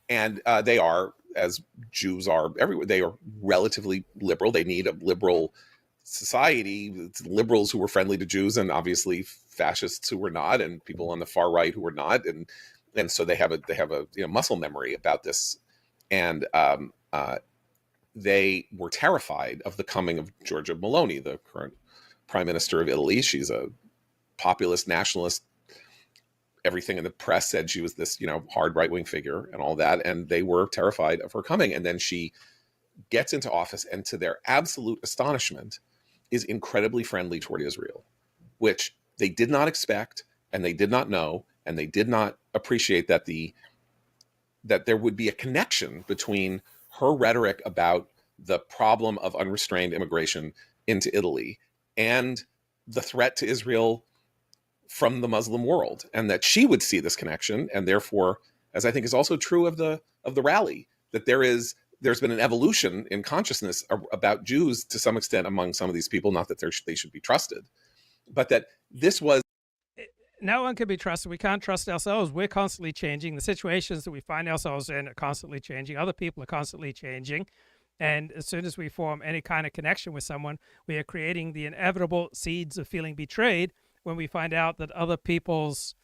And they are, as Jews are everywhere, they are relatively liberal. They need a liberal society. It's liberals who were friendly to Jews and obviously fascists who were not, and people on the far right who were not, and so they have a muscle memory about this, and they were terrified of the coming of Giorgia Meloni, the current prime minister of Italy. She's a populist nationalist. Everything in the press said she was this, hard right-wing figure and all that, and they were terrified of her coming. And then she gets into office, and to their absolute astonishment, is incredibly friendly toward Israel, which they did not expect, and they did not know, and they did not appreciate that there would be a connection between her rhetoric about the problem of unrestrained immigration into Italy and the threat to Israel from the Muslim world, and that she would see this connection, and therefore, as I think is also true of the rally, that there's been an evolution in consciousness about Jews to some extent among some of these people. Not that they should be trusted, but that this was. No one can be trusted. We can't trust ourselves. We're constantly changing. The situations that we find ourselves in are constantly changing. Other people are constantly changing. And as soon as we form any kind of connection with someone, we are creating the inevitable seeds of feeling betrayed when we find out that other people's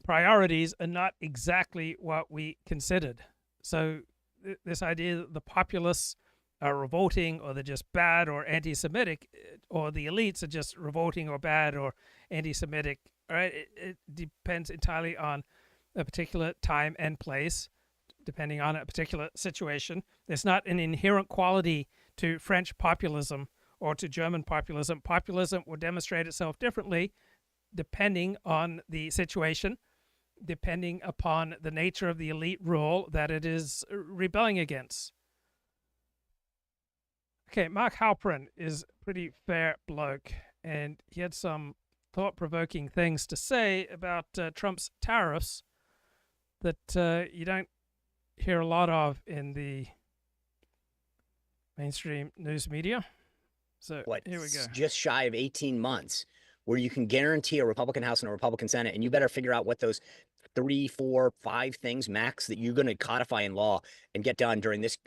priorities are not exactly what we considered. So this idea that the populists are revolting, or they're just bad or anti-Semitic, or the elites are just revolting or bad or anti-Semitic, right? It depends entirely on a particular time and place, depending on a particular situation. There's not an inherent quality to French populism or to German populism. Populism will demonstrate itself differently depending on the situation, depending upon the nature of the elite rule that it is rebelling against. Okay, Mark Halperin is a pretty fair bloke, and he had some thought-provoking things to say about Trump's tariffs that you don't hear a lot of in the mainstream news media. So here we go. Just shy of 18 months where you can guarantee a Republican House and a Republican Senate, and you better figure out what those 3, 4, 5 things max that you're going to codify in law and get done during this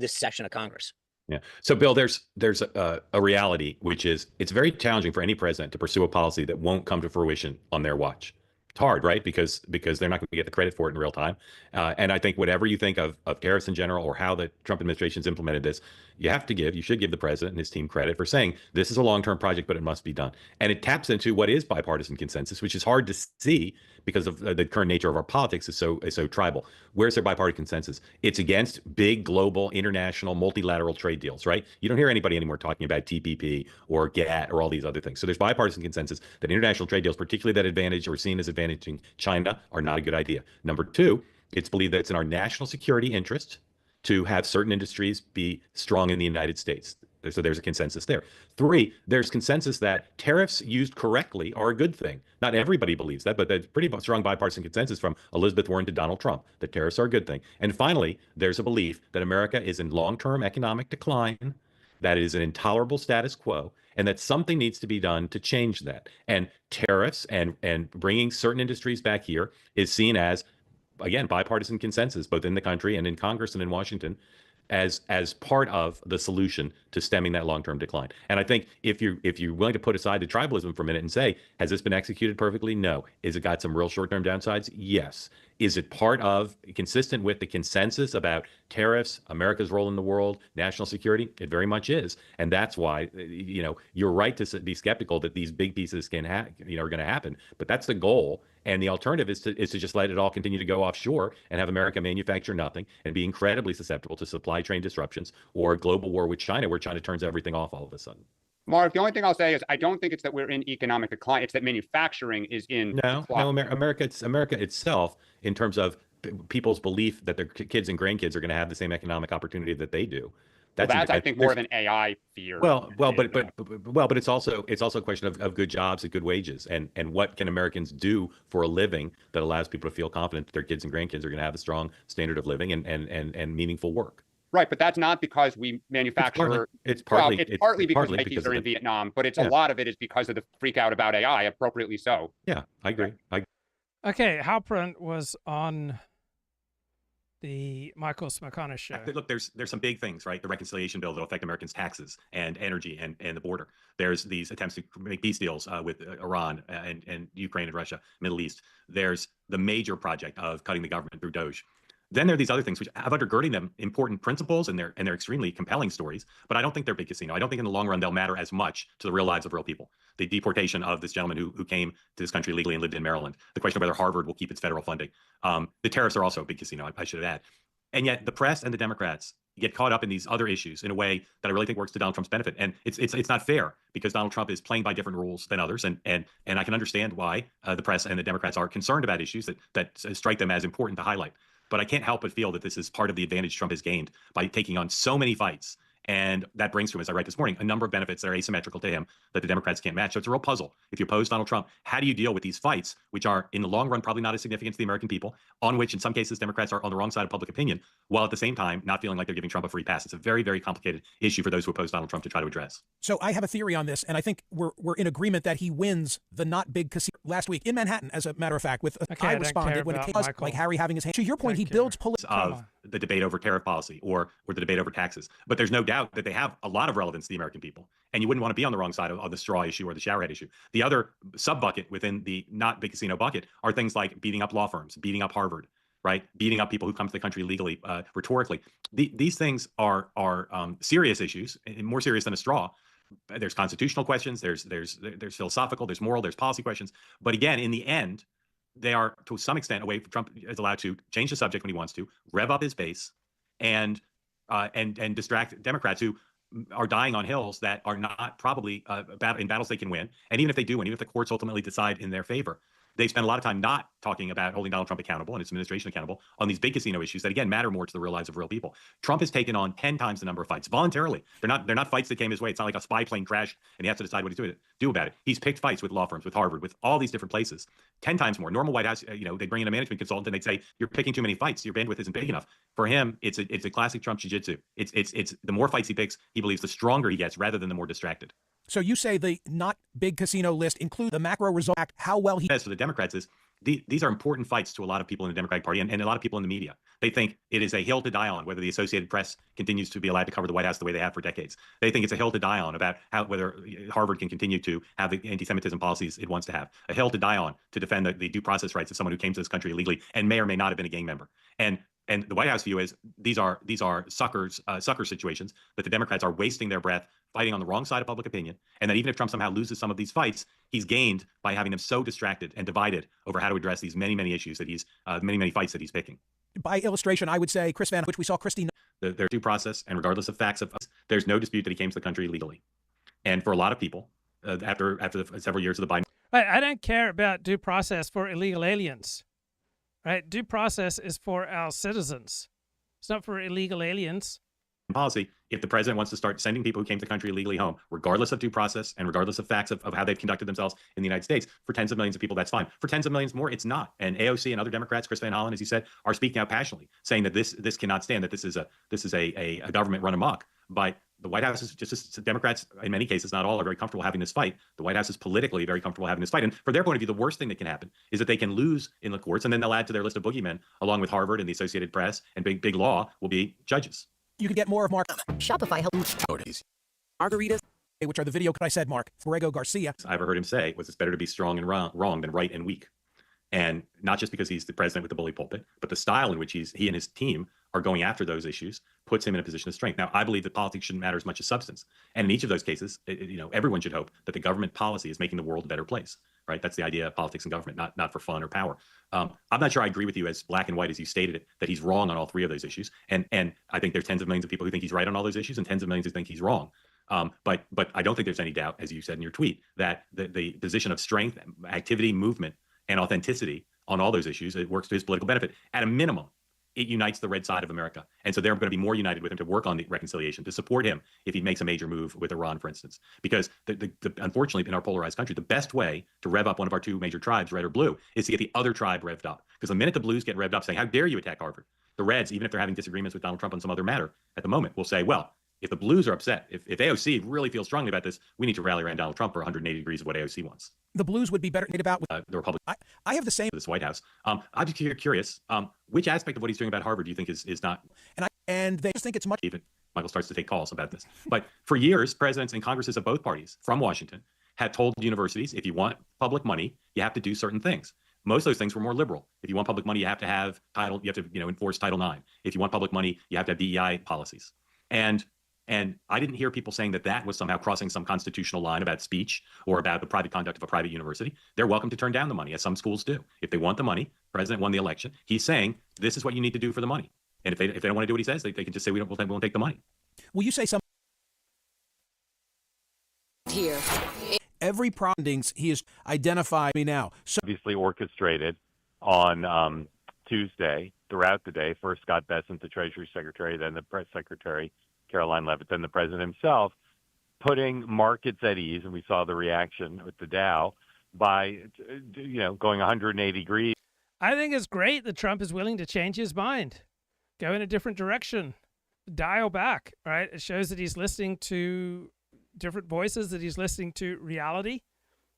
session of Congress. Yeah. So, Bill, there's a reality, which is it's very challenging for any president to pursue a policy that won't come to fruition on their watch. It's hard, right? Because they're not going to get the credit for it in real time. And I think whatever you think of tariffs in general, or how the Trump administration's implemented this, you should give the president and his team credit for saying this is a long-term project, but it must be done. And it taps into what is bipartisan consensus, which is hard to see because of the current nature of our politics is so tribal. Where's their bipartisan consensus? It's against big global, international, multilateral trade deals, right? You don't hear anybody anymore talking about TPP or GATT or all these other things. So there's bipartisan consensus that international trade deals, particularly that advantage or seen as advantaging China, are not a good idea. Number two, it's believed that it's in our national security interest to have certain industries be strong in the United States. So there's a consensus there. 3, there's consensus that tariffs used correctly are a good thing. Not everybody believes that, but there's pretty strong bipartisan consensus from Elizabeth Warren to Donald Trump that tariffs are a good thing. And finally, there's a belief that America is in long-term economic decline, that it is an intolerable status quo, and that something needs to be done to change that. And tariffs and bringing certain industries back here is seen as, again, bipartisan consensus, both in the country and in Congress and in Washington, as part of the solution to stemming that long-term decline. And I think if you're willing to put aside the tribalism for a minute and say, has this been executed perfectly? No. Is it got some real short-term downsides? Yes. Is it consistent with the consensus about tariffs, America's role in the world, national security? It very much is. And that's why, you're right to be skeptical that these big pieces are going to happen. But that's the goal. And the alternative is to just let it all continue to go offshore and have America manufacture nothing and be incredibly susceptible to supply chain disruptions or a global war with China, where China turns everything off all of a sudden. Mark, the only thing I'll say is I don't think it's that we're in economic decline. It's that manufacturing is in decline. No, America itself, in terms of people's belief that their kids and grandkids are going to have the same economic opportunity that they do. That's I think more of an AI fear. But it's also a question of good jobs and good wages, and what can Americans do for a living that allows people to feel confident that their kids and grandkids are going to have a strong standard of living and meaningful work. Right, but that's not because we manufacture. It's partly because Nikes are in Vietnam, but a lot of it is because of the freak out about AI, appropriately so. Yeah, I agree. Okay, Halperin was on the Michael Smirkana show. Look, there's some big things, right? The reconciliation bill that'll affect Americans' taxes and energy and the border. There's these attempts to make peace deals with Iran and Ukraine and Russia, Middle East. There's the major project of cutting the government through Doge. Then there are these other things which have undergirding them important principles, and they're extremely compelling stories. But I don't think they're big casino. I don't think in the long run they'll matter as much to the real lives of real people. The deportation of this gentleman who came to this country legally and lived in Maryland. The question of whether Harvard will keep its federal funding. The tariffs are also a big casino. I should add. And yet the press and the Democrats get caught up in these other issues in a way that I really think works to Donald Trump's benefit. And it's not fair because Donald Trump is playing by different rules than others. And I can understand why the press and the Democrats are concerned about issues that strike them as important to highlight. But I can't help but feel that this is part of the advantage Trump has gained by taking on so many fights. And that brings to him, as I write this morning, a number of benefits that are asymmetrical to him that the Democrats can't match. So it's a real puzzle. If you oppose Donald Trump, how do you deal with these fights, which are in the long run probably not as significant to the American people, on which in some cases Democrats are on the wrong side of public opinion, while at the same time not feeling like they're giving Trump a free pass? It's a very, very complicated issue for those who oppose Donald Trump to try to address. So I have a theory on this, and I think we're in agreement that he wins the not big casino last week in Manhattan, as a matter of fact. I responded when it came to like Harry having his hand. To your point, he builds of the debate over tariff policy or the debate over taxes. But there's no doubt that they have a lot of relevance to the American people. And you wouldn't want to be on the wrong side of the straw issue or the showerhead issue. The other sub-bucket within the not big casino bucket are things like beating up law firms, beating up Harvard, right? Beating up people who come to the country legally, rhetorically. These things are serious issues, and more serious than a straw. There's constitutional questions, there's philosophical, there's moral, there's policy questions. But again, in the end, they are, to some extent, a way for Trump is allowed to change the subject when he wants to, rev up his base, and distract Democrats who are dying on hills that are not probably in battles they can win. And even if they do win, even if the courts ultimately decide in their favor, they spend a lot of time not talking about holding Donald Trump accountable and his administration accountable on these big casino issues that, again, matter more to the real lives of real people. Trump has taken on 10 times the number of fights voluntarily. They're not fights that came his way. It's not like a spy plane crashed and he has to decide what to do about it. He's picked fights with law firms, with Harvard, with all these different places, 10 times more. Normal White House, they bring in a management consultant and they'd say, you're picking too many fights. Your bandwidth isn't big enough. For him, it's a classic Trump jiu-jitsu. It's the more fights he picks, he believes the stronger he gets rather than the more distracted. So you say the not big casino list include the macro result, how well he says for the Democrats is these are important fights to a lot of people in the Democratic Party and a lot of people in the media. They think it is a hill to die on whether the Associated Press continues to be allowed to cover the White House the way they have for decades. They think it's a hill to die on about whether Harvard can continue to have the anti-Semitism policies it wants to have. A hill to die on to defend the due process rights of someone who came to this country illegally and may or may not have been a gang member. And the White House view is these are sucker situations that the Democrats are wasting their breath fighting on the wrong side of public opinion, and that even if Trump somehow loses some of these fights, he's gained by having them so distracted and divided over how to address these many issues that he's many fights that he's picking. By illustration, I would say Chris Van, which we saw Christie. Their due process, and regardless of facts, there's no dispute that he came to the country legally. And for a lot of people, after several years of the Biden, I don't care about due process for illegal aliens. Right? Due process is for our citizens. It's not for illegal aliens. Policy, if the president wants to start sending people who came to the country illegally home, regardless of due process and regardless of facts of how they've conducted themselves in the United States, for tens of millions of people, that's fine. For tens of millions more, it's not. And AOC and other Democrats, Chris Van Hollen, as you said, are speaking out passionately, saying that this cannot stand, that this is a government run amok. But the White House is just Democrats, in many cases, not all, are very comfortable having this fight. The White House is politically very comfortable having this fight. And from their point of view, the worst thing that can happen is that they can lose in the courts, and then they'll add to their list of boogeymen, along with Harvard and the Associated Press and big law, will be judges. You can get more of Mark. Shopify margaritas, which are the video I said, Mark Borrego Garcia. I ever heard him say was it's better to be strong and wrong than right and weak. And not just because he's the president with the bully pulpit, but the style in which he and his team are going after those issues puts him in a position of strength. Now, I believe that politics shouldn't matter as much as substance. And in each of those cases, everyone should hope that the government policy is making the world a better place, right? That's the idea of politics and government, not for fun or power. I'm not sure I agree with you as black and white as you stated it, that he's wrong on all three of those issues. And I think there's tens of millions of people who think he's right on all those issues and tens of millions who think he's wrong. But I don't think there's any doubt, as you said in your tweet, that the position of strength, activity, movement, and authenticity on all those issues, it works to his political benefit. At a minimum, it unites the red side of America. And so they're going to be more united with him to work on the reconciliation, to support him if he makes a major move with Iran, for instance. Because unfortunately, in our polarized country, the best way to rev up one of our two major tribes, red or blue, is to get the other tribe revved up. Because the minute the blues get revved up saying, how dare you attack Harvard? The reds, even if they're having disagreements with Donald Trump on some other matter at the moment, will say, well, If the blues are upset, if AOC really feels strongly about this, we need to rally around Donald Trump for 180 degrees of what AOC wants. The blues would be better made about with the Republicans. I have the same. This White House. I'm just curious. Which aspect of what he's doing about Harvard do you think is not? And they just think it's much. Even Michael starts to take calls about this. But for years, presidents and Congresses of both parties from Washington had told universities, if you want public money, you have to do certain things. Most of those things were more liberal. If you want public money, you have to have enforce Title IX. If you want public money, you have to have DEI policies. And I didn't hear people saying that was somehow crossing some constitutional line about speech or about the private conduct of a private university. They're welcome to turn down the money, as some schools do. If they want the money, the president won the election. He's saying, this is what you need to do for the money. And if they don't want to do what he says, they can just say, we won't take the money. Will you say something? Here. Every promptings he has identified me now. So obviously orchestrated on Tuesday throughout the day. First Scott Bessent, the Treasury Secretary, then the Press Secretary, Caroline Leavitt, then the President himself, putting markets at ease, and we saw the reaction with the Dow, by going 180 degrees. I think it's great that Trump is willing to change his mind, go in a different direction, dial back, right? It shows that he's listening to different voices, that he's listening to reality,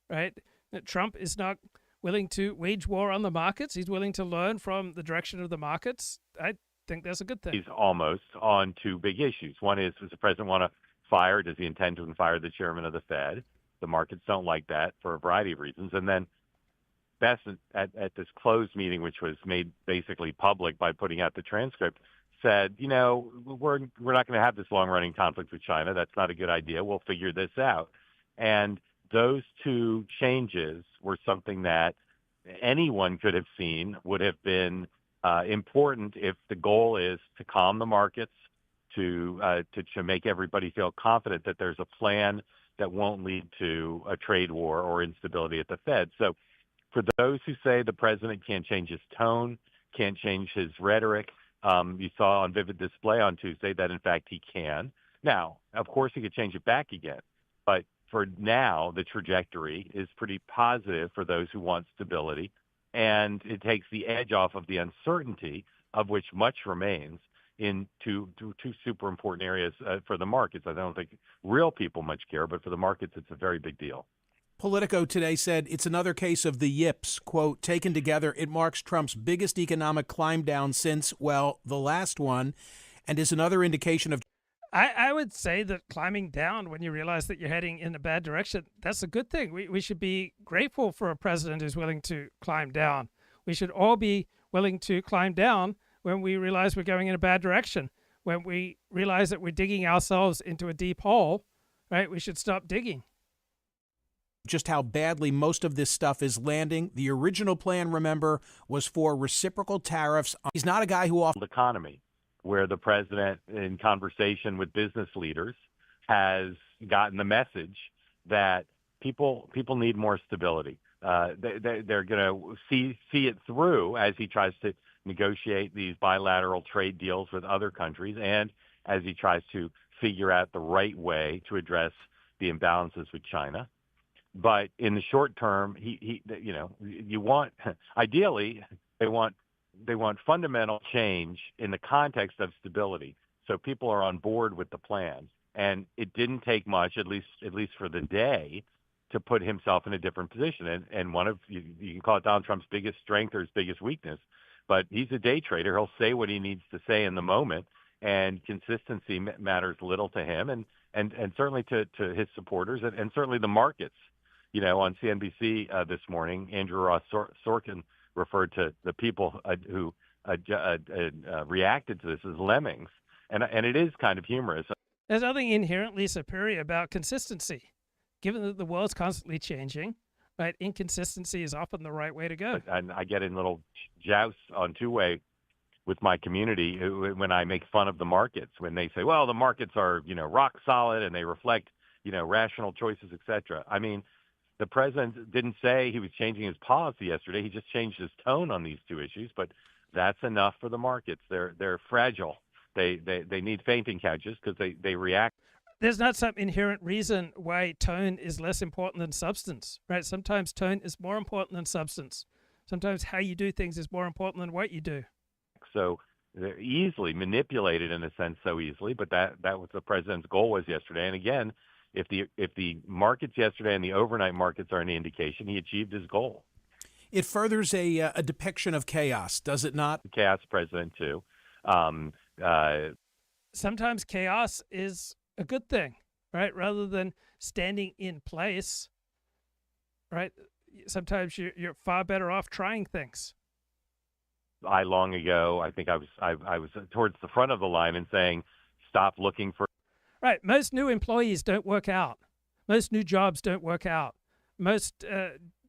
right? That Trump is not willing to wage war on the markets. He's willing to learn from the direction of the markets. I think that's a good thing. He's almost on two big issues. One is, does the president want to fire? Does he intend to fire the chairman of the Fed? The markets don't like that for a variety of reasons. And then Bessent, at this closed meeting, which was made basically public by putting out the transcript, said, we're not going to have this long-running conflict with China. That's not a good idea. We'll figure this out. And those two changes were something that anyone could have seen would have been important if the goal is to calm the markets, to make everybody feel confident that there's a plan that won't lead to a trade war or instability at the Fed. So for those who say the president can't change his tone, can't change his rhetoric, you saw on vivid display on Tuesday that, in fact, he can. Now, of course, he could change it back again. But for now, the trajectory is pretty positive for those who want stability. And it takes the edge off of the uncertainty, of which much remains, in two super important areas for the markets. I don't think real people much care, but for the markets, it's a very big deal. Politico today said it's another case of the yips. Quote, taken together, it marks Trump's biggest economic climb down since, well, the last one, and is another indication of... I would say that climbing down when you realize that you're heading in a bad direction, that's a good thing. We should be grateful for a president who's willing to climb down. We should all be willing to climb down when we realize we're going in a bad direction. When we realize that we're digging ourselves into a deep hole, right? We should stop digging. Just how badly most of this stuff is landing. The original plan, remember, was for reciprocal tariffs. He's not a guy who offers... economy, where the president, in conversation with business leaders, has gotten the message that people need more stability. They're going to see it through as he tries to negotiate these bilateral trade deals with other countries, and as he tries to figure out the right way to address the imbalances with China. But in the short term, ideally, they want fundamental change in the context of stability, so people are on board with the plan. And it didn't take much, at least for the day, to put himself in a different position. And one of you can call it Donald Trump's biggest strength or his biggest weakness, but he's a day trader. He'll say what he needs to say in the moment, and consistency matters little to him, and certainly to his supporters, and certainly the markets. On CNBC this morning, Andrew Ross Sorkin referred to the people who reacted to this as lemmings, and it is kind of humorous. There's nothing inherently superior about consistency. Given that the world's constantly changing, right, inconsistency is often the right way to go. And I get in little jousts on two-way with my community when I make fun of the markets, when they say, well, the markets are, rock solid and they reflect, rational choices, et cetera. I mean, the president didn't say he was changing his policy yesterday. He just changed his tone on these two issues, but that's enough for the markets. They're fragile. They need fainting couches because they react. There's not some inherent reason why tone is less important than substance, right? Sometimes tone is more important than substance. Sometimes how you do things is more important than what you do. So they're easily manipulated in a sense, so easily. But that was the president's goal was yesterday. And again, if the markets yesterday and the overnight markets are any indication, he achieved his goal. It furthers a depiction of chaos, does it not? Chaos president too. Sometimes chaos is a good thing, right? Rather than standing in place, right? Sometimes you're far better off trying things. Long ago, I think I was towards the front of the line and saying, stop looking for. Right. Most new employees don't work out. Most new jobs don't work out. Most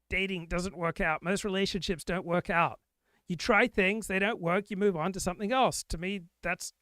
dating doesn't work out. Most relationships don't work out. You try things, they don't work, you move on to something else. To me, that's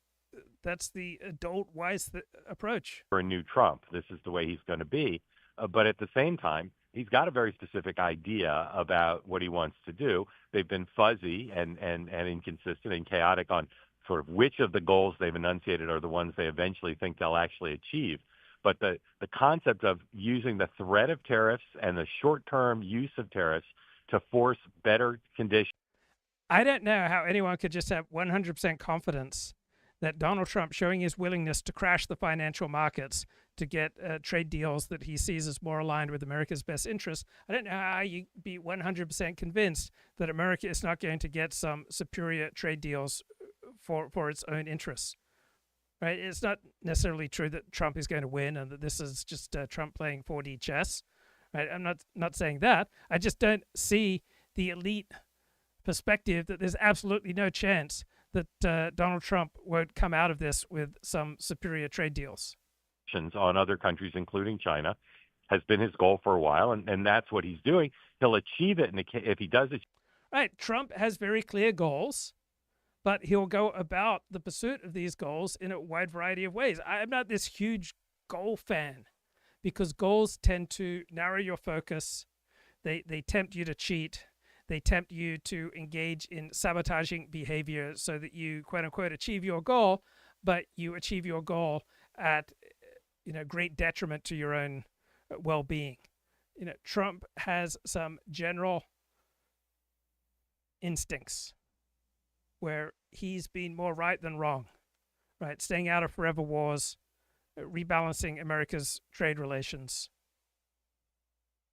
the adult, wise approach. For a new Trump, this is the way he's going to be. But at the same time, he's got a very specific idea about what he wants to do. They've been fuzzy and inconsistent and chaotic on sort of which of the goals they've enunciated are the ones they eventually think they'll actually achieve. But the concept of using the threat of tariffs and the short-term use of tariffs to force better conditions. I don't know how anyone could just have 100% confidence that Donald Trump showing his willingness to crash the financial markets to get trade deals that he sees as more aligned with America's best interests. I don't know how you be 100% convinced that America is not going to get some superior trade deals for its own interests. Right? It's not necessarily true that Trump is going to win and that this is just Trump playing 4D chess. Right? I'm not saying that. I just don't see the elite perspective that there's absolutely no chance that Donald Trump won't come out of this with some superior trade deals. On other countries, including China, has been his goal for a while, and that's what he's doing. He'll achieve it, and if he does it. Right. Trump has very clear goals, but he'll go about the pursuit of these goals in a wide variety of ways. I'm not this huge goal fan because goals tend to narrow your focus. They tempt you to cheat. They tempt you to engage in sabotaging behavior so that you, quote unquote, achieve your goal, but you achieve your goal at great detriment to your own well-being. Trump has some general instincts where he's been more right than wrong, right? Staying out of forever wars, rebalancing America's trade relations.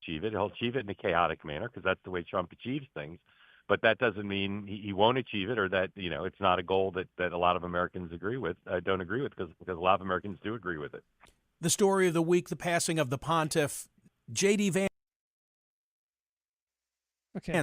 He'll achieve it in a chaotic manner because that's the way Trump achieves things. But that doesn't mean he won't achieve it or that, it's not a goal that a lot of Americans don't agree with because a lot of Americans do agree with it. The story of the week, the passing of the pontiff, J.D. Vance,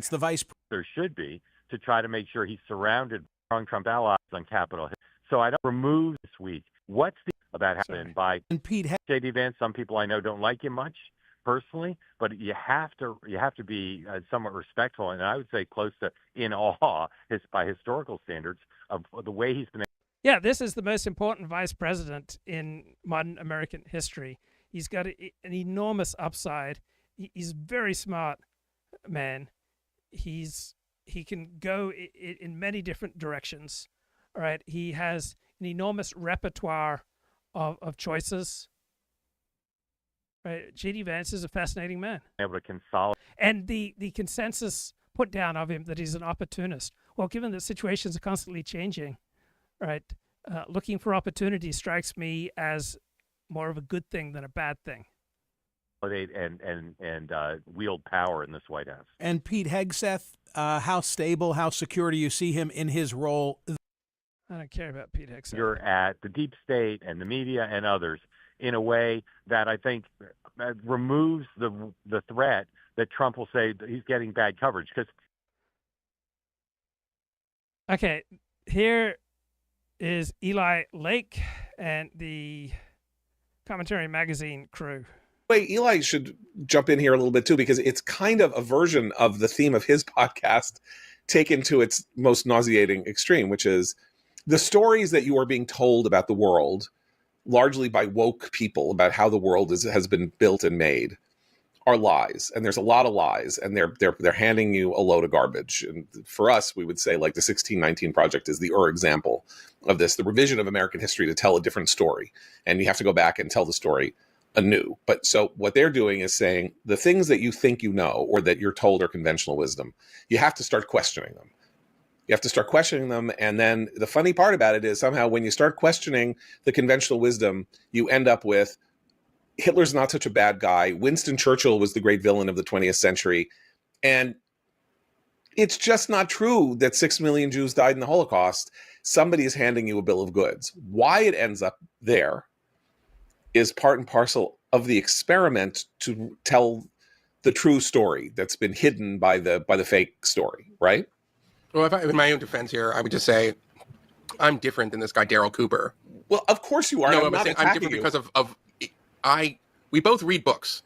the vice president. There should be to try to make sure he's surrounded by strong Trump allies on Capitol Hill. So I don't remove this week. What's about happening by J.D. Vance? Some people I know don't like him much personally, but you have to be somewhat respectful, and I would say close to in awe by historical standards of the way he's been. Yeah, this is the most important vice president in modern American history. He's got an enormous upside. He's a very smart man. He can go in many different directions. All right, he has an enormous repertoire of choices. Right, J.D. Vance is a fascinating man. Able to consolidate. And the consensus put down of him that he's an opportunist. Well, given that situations are constantly changing, right, looking for opportunity strikes me as more of a good thing than a bad thing. And wield power in this White House. And Pete Hegseth, how stable, how secure do you see him in his role? I don't care about Pete Hegseth. You're at the deep state and the media and others in a way that I think removes the threat that Trump will say that he's getting bad coverage. Okay, here is Eli Lake and the Commentary Magazine crew. Wait, Eli should jump in here a little bit too, because it's kind of a version of the theme of his podcast taken to its most nauseating extreme, which is the stories that you are being told about the world, largely by woke people, about how the world has been built and made, are lies. And there's a lot of lies, and they're handing you a load of garbage. And for us, we would say like the 1619 Project is the example of this, the revision of American history to tell a different story. And you have to go back and tell the story anew. But so what they're doing is saying the things that you think you know or that you're told are conventional wisdom, you have to start questioning them. You have to start questioning them. And then the funny part about it is somehow when you start questioning the conventional wisdom, you end up with Hitler's not such a bad guy. Winston Churchill was the great villain of the 20th century. And it's just not true that 6 million Jews died in the Holocaust. Somebody is handing you a bill of goods. Why it ends up there is part and parcel of the experiment to tell the true story that's been hidden by the fake story, right? Well, in my own defense here, I would just say I'm different than this guy, Daryl Cooper. Well, of course you are. No, I'm different because of we both read books.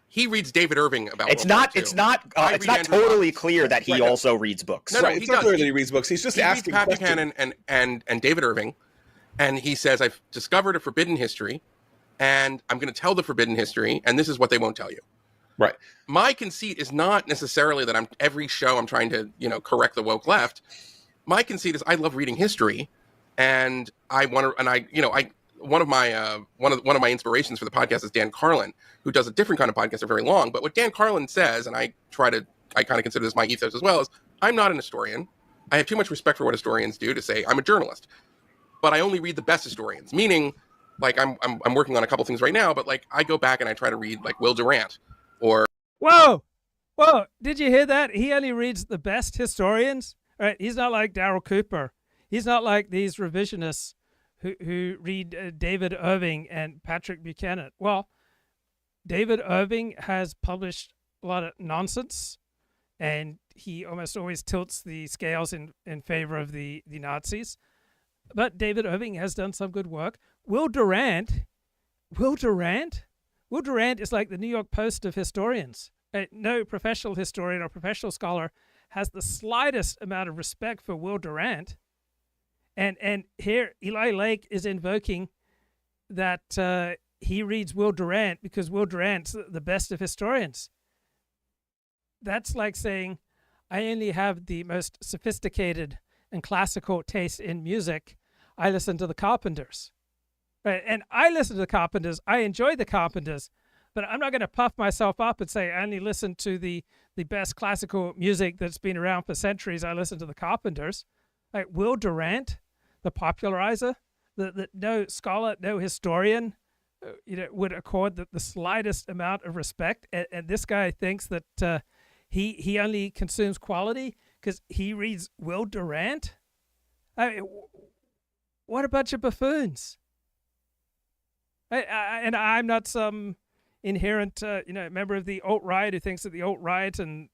He reads David Irving about it's not totally clear that he also reads books. No, it's not clear that he reads books. He's just asking Pat questions. Buchanan and David Irving, and he says, I've discovered a forbidden history, and I'm going to tell the forbidden history, and this is what they won't tell you. Right. My conceit is not necessarily that every show I'm trying to, correct the woke left. My conceit is I love reading history, and one of my inspirations for the podcast is Dan Carlin, who does a different kind of podcast. They're very long, but what Dan Carlin says, and I kind of consider this my ethos as well, is I'm not an historian. I have too much respect for what historians do to say I'm a journalist, but I only read the best historians. Meaning, like I'm working on a couple things right now, but like I go back and I try to read like Will Durant or. Whoa! Did you hear that? He only reads the best historians. Right? He's not like Daryl Cooper. He's not like these revisionists who read David Irving and Patrick Buchanan. Well, David Irving has published a lot of nonsense, and he almost always tilts the scales in favor of the Nazis. But David Irving has done some good work. Will Durant is like the New York Post of historians. No professional historian or professional scholar has the slightest amount of respect for Will Durant. And here Eli Lake is invoking that he reads Will Durant because Will Durant's the best of historians. That's like saying, I only have the most sophisticated and classical taste in music. I listen to the Carpenters. Right? And I listen to the Carpenters. I enjoy the Carpenters. But I'm not going to puff myself up and say I only listen to the best classical music that's been around for centuries. I listen to the Carpenters. Like Will Durant, the popularizer, that no scholar, no historian, would accord the slightest amount of respect. And this guy thinks that he only consumes quality because he reads Will Durant. I mean, what a bunch of buffoons! And I'm not some inherent, member of the alt-right who thinks that the alt-right and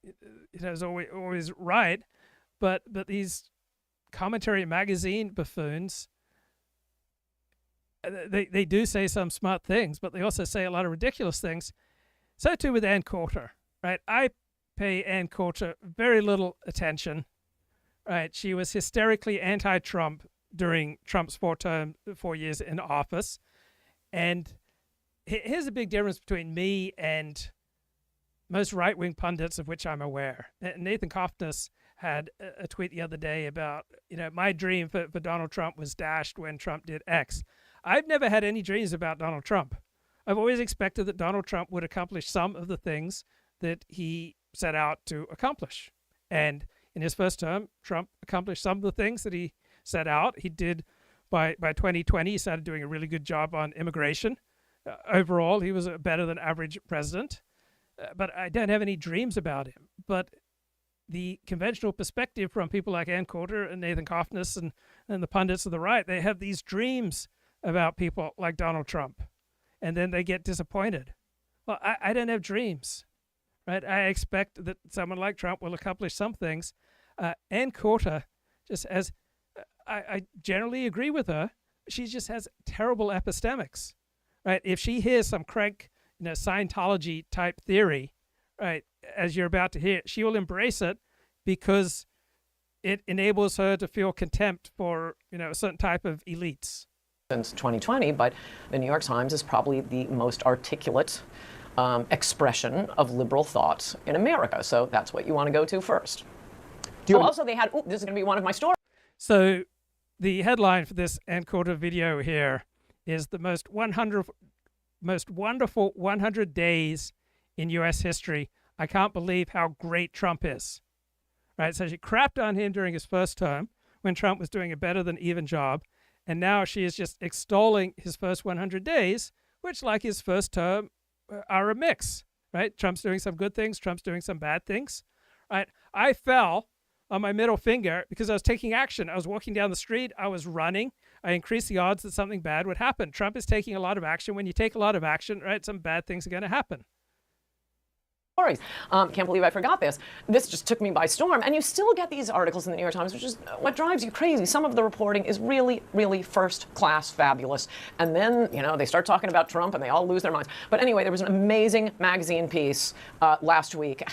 is always right, but these commentary magazine buffoons, they do say some smart things, but they also say a lot of ridiculous things. So too with Ann Coulter, right? I pay Ann Coulter very little attention, right? She was hysterically anti-Trump during Trump's 4 years in office, and here's a big difference between me and most right-wing pundits of which I'm aware. Nathan Kofnas had a tweet the other day about, my dream for Donald Trump was dashed when Trump did X. I've never had any dreams about Donald Trump. I've always expected that Donald Trump would accomplish some of the things that he set out to accomplish. And in his first term, Trump accomplished some of the things that he set out. He did, by 2020, he started doing a really good job on immigration. Overall, he was a better than average president, but I don't have any dreams about him. But the conventional perspective from people like Ann Coulter and Nathan Kofnas and the pundits of the right, they have these dreams about people like Donald Trump, and then they get disappointed. Well, I don't have dreams, right? I expect that someone like Trump will accomplish some things. Ann Coulter just has, I generally agree with her, she just has terrible epistemics. Right, if she hears some crank, Scientology type theory, right, as you're about to hear, she will embrace it because it enables her to feel contempt for, a certain type of elites. Since 2020, but the New York Times is probably the most articulate expression of liberal thought in America. So that's what you want to go to first. Also, they had, this is going to be one of my stories. So the headline for this Ann Coulter video here is the most wonderful 100 days in U.S. history. I can't believe how great Trump is. right? So she crapped on him during his first term when Trump was doing a better than even job. And now she is just extolling his first 100 days, which, like his first term, are a mix, right? Trump's doing some good things. Trump's doing some bad things, right? I fell on my middle finger because I was taking action. I was walking down the street. I was running. I increased the odds that something bad would happen. Trump is taking a lot of action. When you take a lot of action, right, some bad things are going to happen. Can't believe I forgot this. This just took me by storm. And you still get these articles in the New York Times, which is what drives you crazy. Some of the reporting is really, really first class fabulous. And then, they start talking about Trump and they all lose their minds. But anyway, there was an amazing magazine piece last week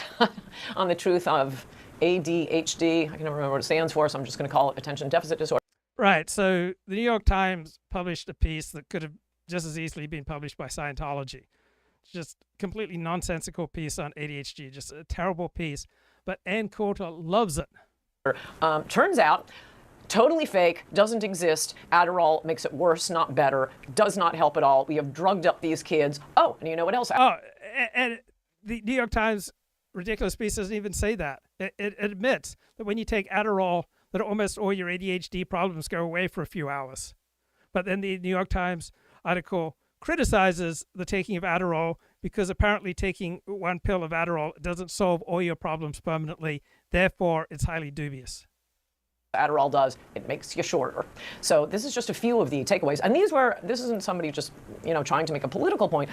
on the truth of ADHD. I can never remember what it stands for, so I'm just going to call it attention deficit disorder. Right. So the New York Times published a piece that could have just as easily been published by Scientology. Just completely nonsensical piece on ADHD, just a terrible piece. But Ann Coulter loves it. Turns out, totally fake, doesn't exist. Adderall makes it worse, not better, does not help at all. We have drugged up these kids. Oh, and you know what else? Oh, and the New York Times ridiculous piece doesn't even say that. It admits that when you take Adderall, that almost all your ADHD problems go away for a few hours. But then the New York Times article criticizes the taking of Adderall because apparently taking one pill of Adderall doesn't solve all your problems permanently. Therefore, it's highly dubious. Adderall does, it makes you shorter. So this is just a few of the takeaways. And this isn't somebody just, trying to make a political point.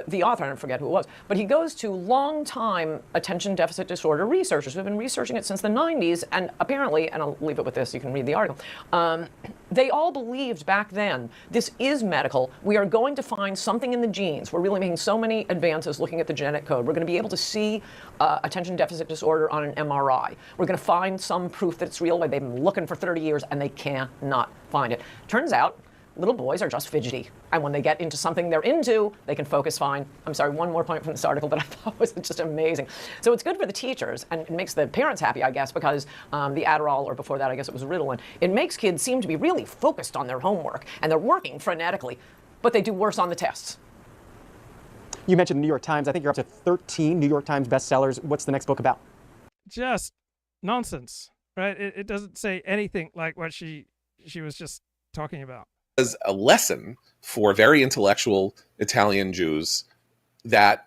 The author, I don't forget who it was, but he goes to long-time attention deficit disorder researchers who have been researching it since the 90s, and apparently, and I'll leave it with this, you can read the article, they all believed back then, this is medical, we are going to find something in the genes. We're really making so many advances looking at the genetic code. We're going to be able to see attention deficit disorder on an MRI. We're going to find some proof that it's real. They've been looking for 30 years, and they cannot find it. Turns out, little boys are just fidgety. And when they get into something they're into, they can focus fine. I'm sorry, one more point from this article that I thought was just amazing. So it's good for the teachers, and it makes the parents happy, I guess, because the Adderall, or before that, I guess it was Ritalin, it makes kids seem to be really focused on their homework, and they're working frenetically, but they do worse on the tests. You mentioned the New York Times. I think you're up to 13 New York Times bestsellers. What's the next book about? Just nonsense, right? It doesn't say anything like what she was just talking about. As a lesson for very intellectual Italian Jews that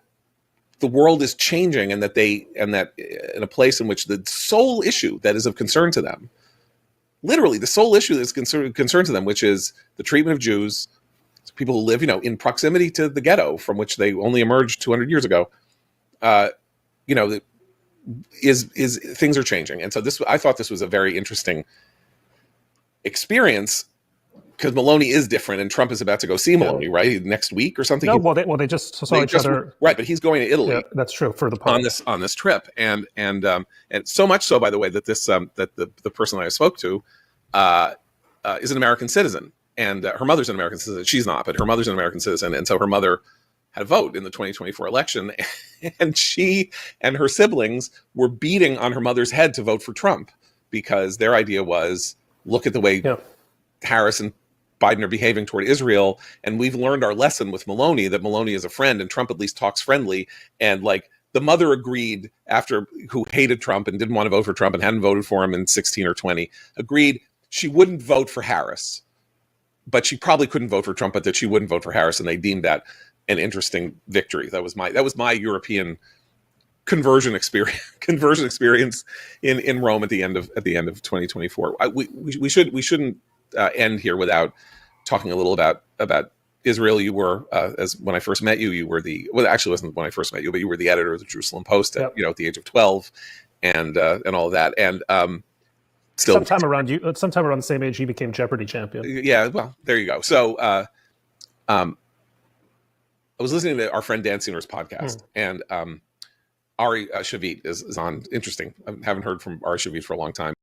the world is changing, and that in a place in which the sole issue that is of concern to them, literally the sole issue that is concern to them, which is the treatment of Jews, people who live, in proximity to the ghetto from which they only emerged 200 years ago, is things are changing. And so I thought this was a very interesting experience, because Maloney is different, and Trump is about to go see Maloney, right, next week or something. No, they just saw each other, right? But he's going to Italy. Yeah, that's true, for the on this trip, and so much so, by the way, that that the person I spoke to is an American citizen, and her mother's an American citizen. She's not, but her mother's an American citizen, and so her mother had a vote in the 2024 election, and she and her siblings were beating on her mother's head to vote for Trump, because their idea was, look at the way Harris and Biden are behaving toward Israel, and we've learned our lesson with Maloney, that Maloney is a friend, and Trump at least talks friendly. And the mother agreed, who hated Trump and didn't want to vote for Trump and hadn't voted for him in 16 or 20, agreed she wouldn't vote for Harris, but she probably couldn't vote for Trump, but that she wouldn't vote for Harris, and they deemed that an interesting victory. That was my European conversion experience in Rome at the end of 2024. We shouldn't end here without talking a little about Israel. You were, as when I first met you, you were actually wasn't when I first met you, but you were the editor of the Jerusalem Post at the age of 12, and all of that. And still, sometime around the same age, you became Jeopardy champion. Yeah, well, there you go. So I was listening to our friend Dan Seener's podcast, and Ari Shavit is on. Interesting. I haven't heard from Ari Shavit for a long time.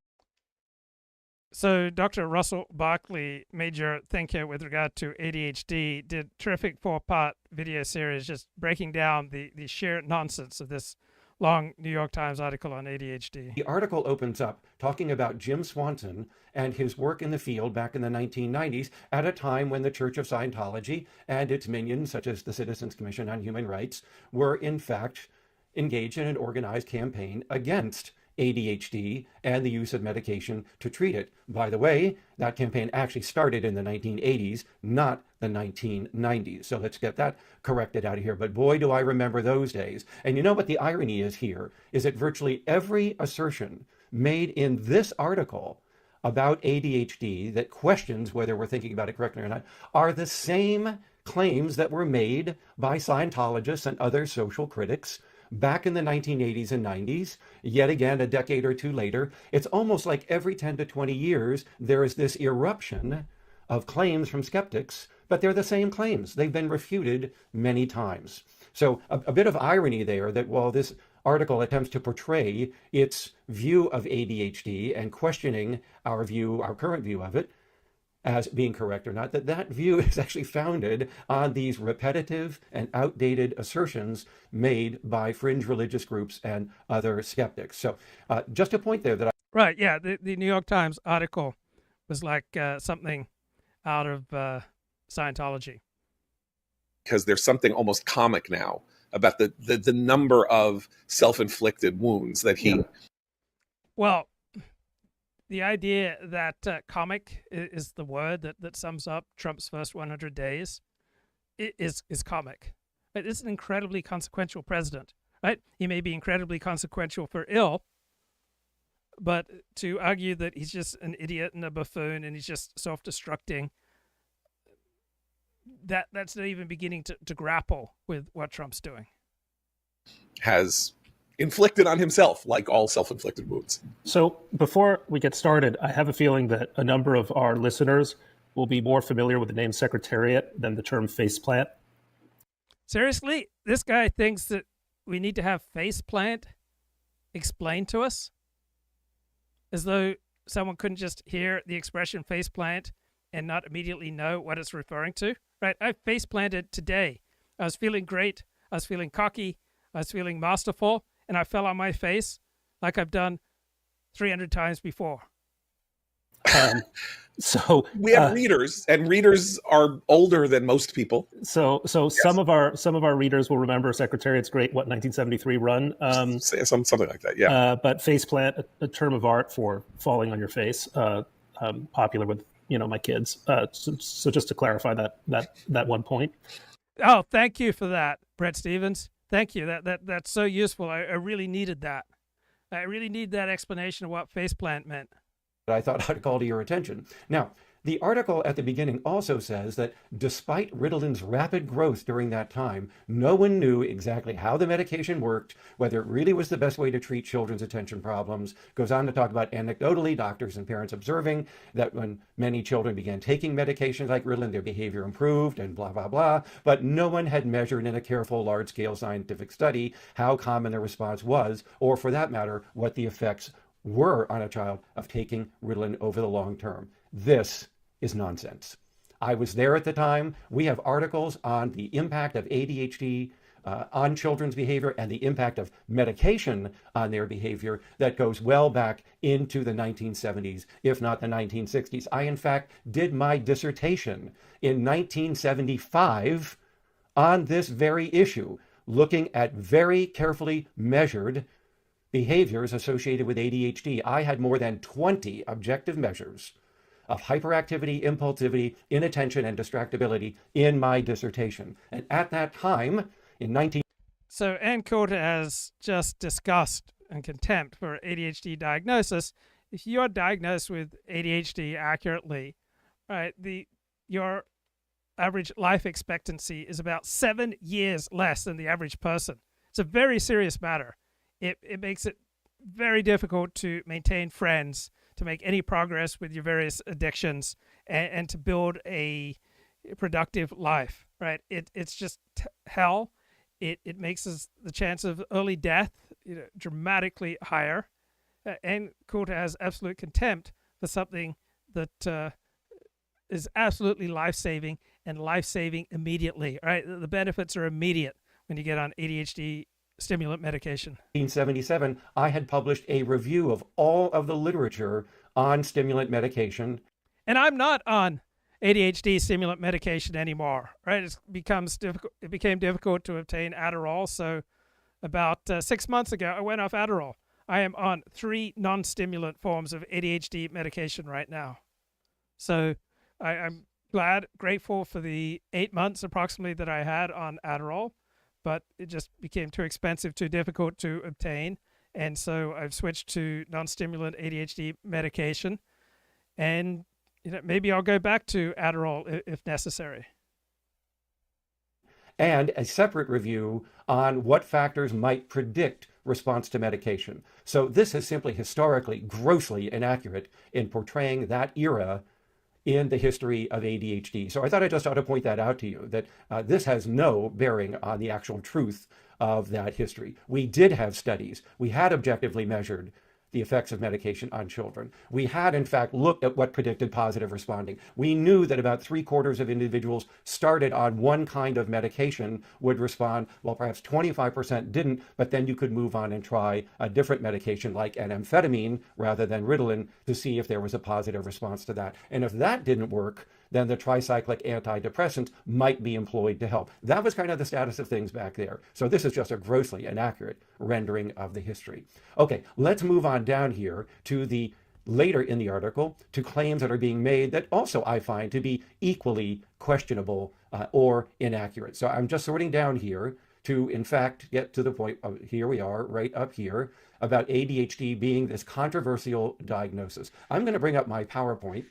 So Dr. Russell Barkley, major thinker with regard to ADHD, did a terrific 4-part video series just breaking down the sheer nonsense of this long New York Times article on ADHD. The article opens up talking about Jim Swanson and his work in the field back in the 1990s, at a time when the Church of Scientology and its minions, such as the Citizens Commission on Human Rights, were in fact engaged in an organized campaign against ADHD and the use of medication to treat it. By the way, that campaign actually started in the 1980s, not the 1990s. So let's get that corrected out of here. But boy, do I remember those days. And you know what the irony is here, is that virtually every assertion made in this article about ADHD that questions whether we're thinking about it correctly or not are the same claims that were made by Scientologists and other social critics back in the 1980s and 90s, yet again, a decade or two later. It's almost like every 10 to 20 years, there is this eruption of claims from skeptics, but they're the same claims. They've been refuted many times. So a bit of irony there that while this article attempts to portray its view of ADHD and questioning our current view of it, as being correct or not, that view is actually founded on these repetitive and outdated assertions made by fringe religious groups and other skeptics. So just a point there that Right, yeah, the New York Times article was like something out of Scientology. Because there's something almost comic now about the number of self-inflicted wounds that he... Well, the idea that comic is the word that sums up Trump's first 100 days is comic. Right? It's an incredibly consequential president. Right? He may be incredibly consequential for ill, but to argue that he's just an idiot and a buffoon and he's just self-destructing, that's not even beginning to grapple with what Trump's doing. Has inflicted on himself, like all self-inflicted wounds. So before we get started, I have a feeling that a number of our listeners will be more familiar with the name Secretariat than the term faceplant. Seriously? This guy thinks that we need to have faceplant explained to us? As though someone couldn't just hear the expression faceplant and not immediately know what it's referring to? Right? I faceplanted today. I was feeling great. I was feeling cocky. I was feeling masterful. And I fell on my face like I've done 300 times before. So we have readers, and readers are older than most people. So yes. some of our readers will remember Secretariat's great 1973 run. Something like that, yeah. But faceplant, a term of art for falling on your face, popular with my kids. So just to clarify that one point. Oh, thank you for that, Brett Stevens. Thank you. That's so useful. I really needed that. I really need that explanation of what faceplant meant. I thought I'd call to your attention. Now, the article at the beginning also says that despite Ritalin's rapid growth during that time, no one knew exactly how the medication worked, whether it really was the best way to treat children's attention problems. Goes on to talk about anecdotally doctors and parents observing that when many children began taking medications like Ritalin, their behavior improved and blah, blah, blah. But no one had measured in a careful, large-scale scientific study how common the response was, or for that matter, what the effects were on a child of taking Ritalin over the long term. This is nonsense. I was there at the time. We have articles on the impact of ADHD on children's behavior and the impact of medication on their behavior that goes well back into the 1970s, if not the 1960s. I, in fact, did my dissertation in 1975 on this very issue, looking at very carefully measured behaviors associated with ADHD. I had more than 20 objective measures of hyperactivity, impulsivity, inattention, and distractibility in my dissertation. And at that time, in So Ann Coulter has just disgust and contempt for ADHD diagnosis. If you're diagnosed with ADHD accurately, right, your average life expectancy is about 7 years less than the average person. It's a very serious matter. It makes it very difficult to maintain friends, to make any progress with your various addictions, and to build a productive life, right? It's just hell. It makes the chance of early death dramatically higher. And Coulter has absolute contempt for something that is absolutely life-saving and life-saving immediately, right? The benefits are immediate when you get on ADHD stimulant medication. 1977, I had published a review of all of the literature on stimulant medication. And I'm not on ADHD stimulant medication anymore, right? It became difficult to obtain Adderall. So about 6 months ago, I went off Adderall. I am on 3 non-stimulant forms of ADHD medication right now. So I'm grateful for the 8 months approximately that I had on Adderall, but it just became too expensive, too difficult to obtain. And so I've switched to non-stimulant ADHD medication. And maybe I'll go back to Adderall if necessary. And a separate review on what factors might predict response to medication. So this is simply historically grossly inaccurate in portraying that era in the history of ADHD. So I thought I just ought to point that out to you, that this has no bearing on the actual truth of that history. We did have studies. We had objectively measured the effects of medication on children. We had, in fact, looked at what predicted positive responding. We knew that about 3/4 of individuals started on one kind of medication would respond, while perhaps 25% didn't, but then you could move on and try a different medication like an amphetamine rather than Ritalin to see if there was a positive response to that. And if that didn't work, then the tricyclic antidepressant might be employed to help. That was kind of the status of things back there. So this is just a grossly inaccurate rendering of the history. Okay, let's move on down here to the later in the article to claims that are being made that also I find to be equally questionable or inaccurate. So I'm just sorting down here to, in fact, get to the point of, here we are, right up here, about ADHD being this controversial diagnosis. I'm going to bring up my PowerPoint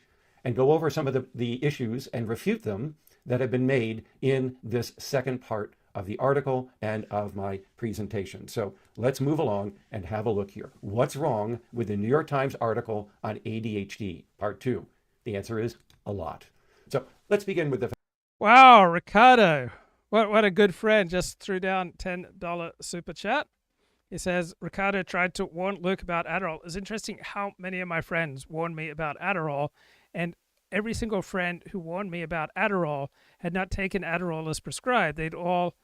and go over some of the issues and refute them that have been made in this second part of the article and of my presentation. So let's move along and have a look here. What's wrong with the New York Times article on ADHD, part 2? The answer is a lot. So let's begin with the... Wow, Ricardo, what a good friend, just threw down $10 super chat. He says, Ricardo tried to warn Luke about Adderall. It's interesting how many of my friends warned me about Adderall, and every single friend who warned me about Adderall had not taken Adderall as prescribed. They'd all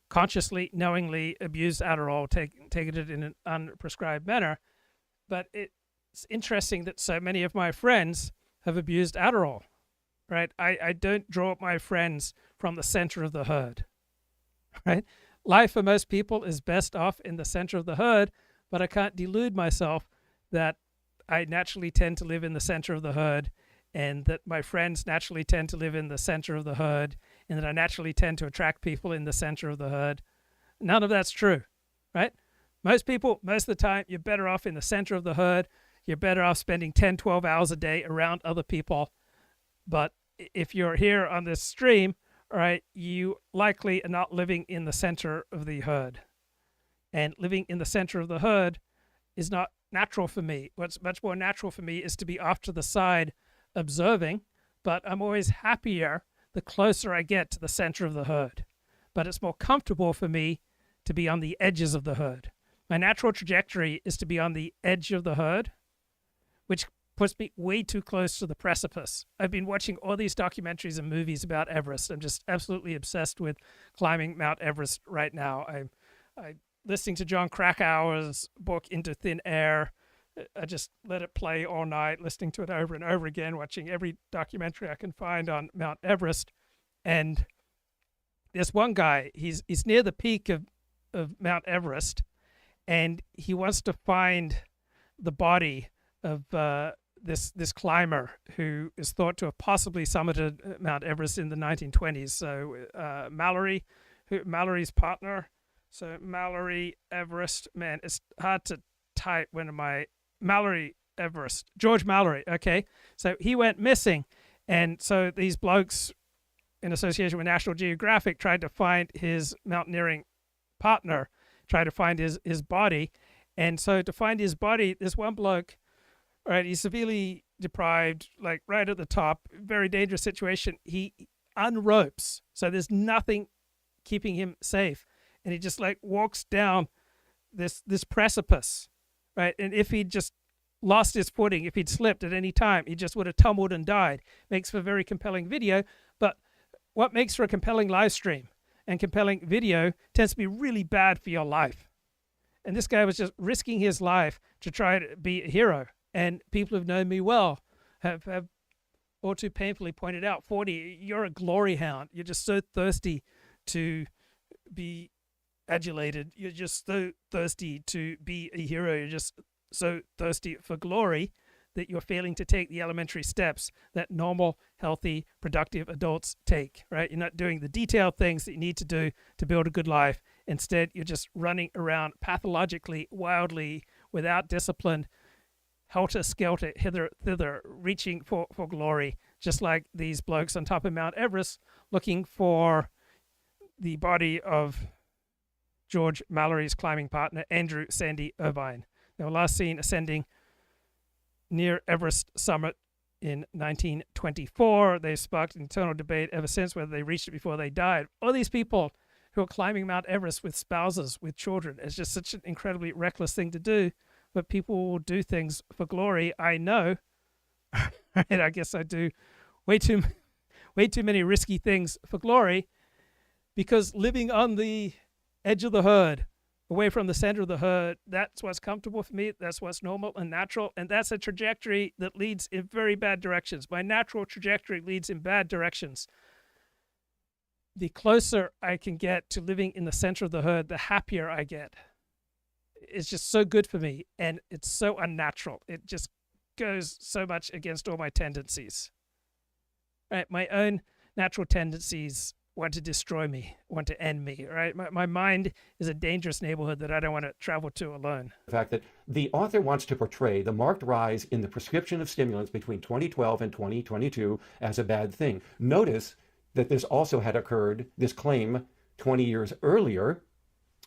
consciously, knowingly abused Adderall, taken it in an unprescribed manner. But it's interesting that so many of my friends have abused Adderall, right? I don't draw my friends from the center of the herd, right? Life for most people is best off in the center of the herd, but I can't delude myself that I naturally tend to live in the center of the herd, and that my friends naturally tend to live in the center of the herd, and that I naturally tend to attract people in the center of the herd. None of that's true, right? Most people, most of the time, you're better off in the center of the herd. You're better off spending 10, 12 hours a day around other people. But if you're here on this stream, all right, you likely are not living in the center of the herd. And living in the center of the herd is not natural for me. What's much more natural for me is to be off to the side observing, but I'm always happier the closer I get to the center of the herd. But it's more comfortable for me to be on the edges of the herd. My natural trajectory is to be on the edge of the herd, which puts me way too close to the precipice. I've been watching all these documentaries and movies about Everest. I'm just absolutely obsessed with climbing Mount Everest right now. I'm listening to John Krakauer's book Into Thin Air. I just let it play all night, listening to it over and over again, watching every documentary I can find on Mount Everest. And there's one guy, he's near the peak of Mount Everest, and he wants to find the body of this climber who is thought to have possibly summited Mount Everest in the 1920s. So Mallory's partner. So Mallory Everest, man, it's hard to type when Mallory Everest, George Mallory. Okay. So he went missing. And so these blokes in association with National Geographic tried to find his mountaineering partner, tried to find his body. And so to find his body, this one bloke, right, he's severely deprived, like right at the top, very dangerous situation. He unropes. So there's nothing keeping him safe. And he just like walks down this precipice. Right, and if he'd just lost his footing, if he'd slipped at any time, he just would have tumbled and died. Makes for a very compelling video, but what makes for a compelling live stream and compelling video tends to be really bad for your life. And this guy was just risking his life to try to be a hero. And people who've known me well have all too painfully pointed out, 40, you're a glory hound. You're just so thirsty to be adulated. You're just so thirsty to be a hero. You're just so thirsty for glory that you're failing to take the elementary steps that normal, healthy, productive adults take, right? You're not doing the detailed things that you need to do to build a good life. Instead, you're just running around pathologically, wildly, without discipline, helter-skelter, hither, thither, reaching for glory, just like these blokes on top of Mount Everest looking for the body of George Mallory's climbing partner, Andrew Sandy Irvine. They were last seen ascending near Everest summit in 1924. They sparked internal debate ever since whether they reached it before they died. All these people who are climbing Mount Everest with spouses, with children, it's just such an incredibly reckless thing to do. But people will do things for glory. I know, and I guess I do way too many risky things for glory, because living on the edge of the herd, away from the center of the herd, that's what's comfortable for me. That's what's normal and natural. And that's a trajectory that leads in very bad directions. My natural trajectory leads in bad directions. The closer I can get to living in the center of the herd, the happier I get. It's just so good for me. And it's so unnatural. It just goes so much against all my tendencies. Right? My own natural tendencies want to destroy me, want to end me, right? My mind is a dangerous neighborhood that I don't want to travel to alone. The fact that the author wants to portray the marked rise in the prescription of stimulants between 2012 and 2022 as a bad thing. Notice that this also had occurred, this claim, 20 years earlier,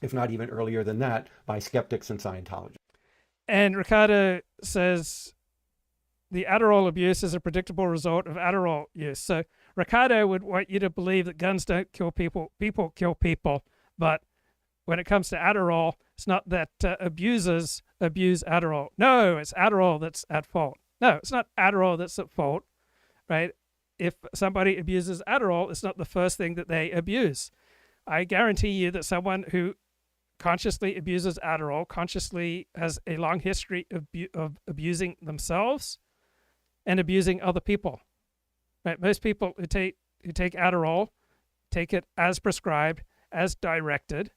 if not even earlier than that, by skeptics and Scientologists. And Ricardo says the Adderall abuse is a predictable result of Adderall use. So Ricardo would want you to believe that guns don't kill people, people kill people. But when it comes to Adderall, it's not that abusers abuse Adderall. No, it's Adderall that's at fault. No, it's not Adderall that's at fault, right? If somebody abuses Adderall, it's not the first thing that they abuse. I guarantee you that someone who consciously abuses Adderall consciously has a long history of abusing themselves and abusing other people. Right? Most people who take Adderall take it as prescribed, as directed,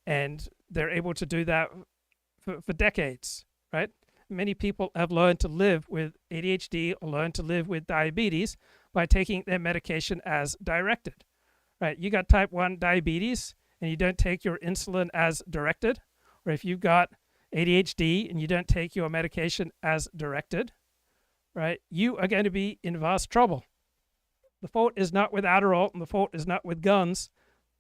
and they're able to do that for decades, right? Many people have learned to live with ADHD or learned to live with diabetes by taking their medication as directed, right? You got type 1 diabetes and you don't take your insulin as directed, or if you've got ADHD and you don't take your medication as directed, right, you are going to be in vast trouble. The fault is not with Adderall and the fault is not with guns.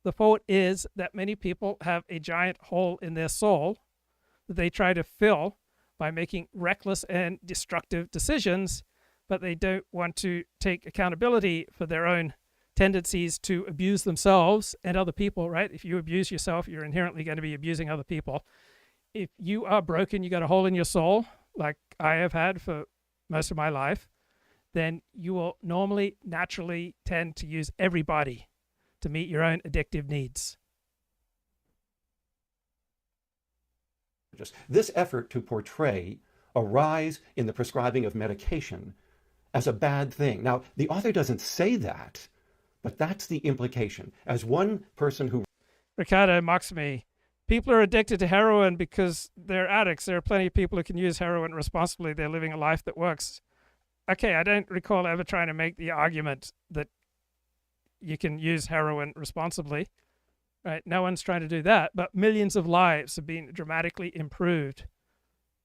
The fault is that many people have a giant hole in their soul that they try to fill by making reckless and destructive decisions, but they don't want to take accountability for their own tendencies to abuse themselves and other people, right? If you abuse yourself, you're inherently going to be abusing other people. If you are broken, you got a hole in your soul, like I have had for most of my life, then you will normally, naturally tend to use everybody to meet your own addictive needs. This effort to portray a rise in the prescribing of medication as a bad thing. Now, the author doesn't say that, but that's the implication. As one person who... Ricardo mocks me. People are addicted to heroin because they're addicts. There are plenty of people who can use heroin responsibly. They're living a life that works. Okay, I don't recall ever trying to make the argument that you can use heroin responsibly. Right? No one's trying to do that, but millions of lives have been dramatically improved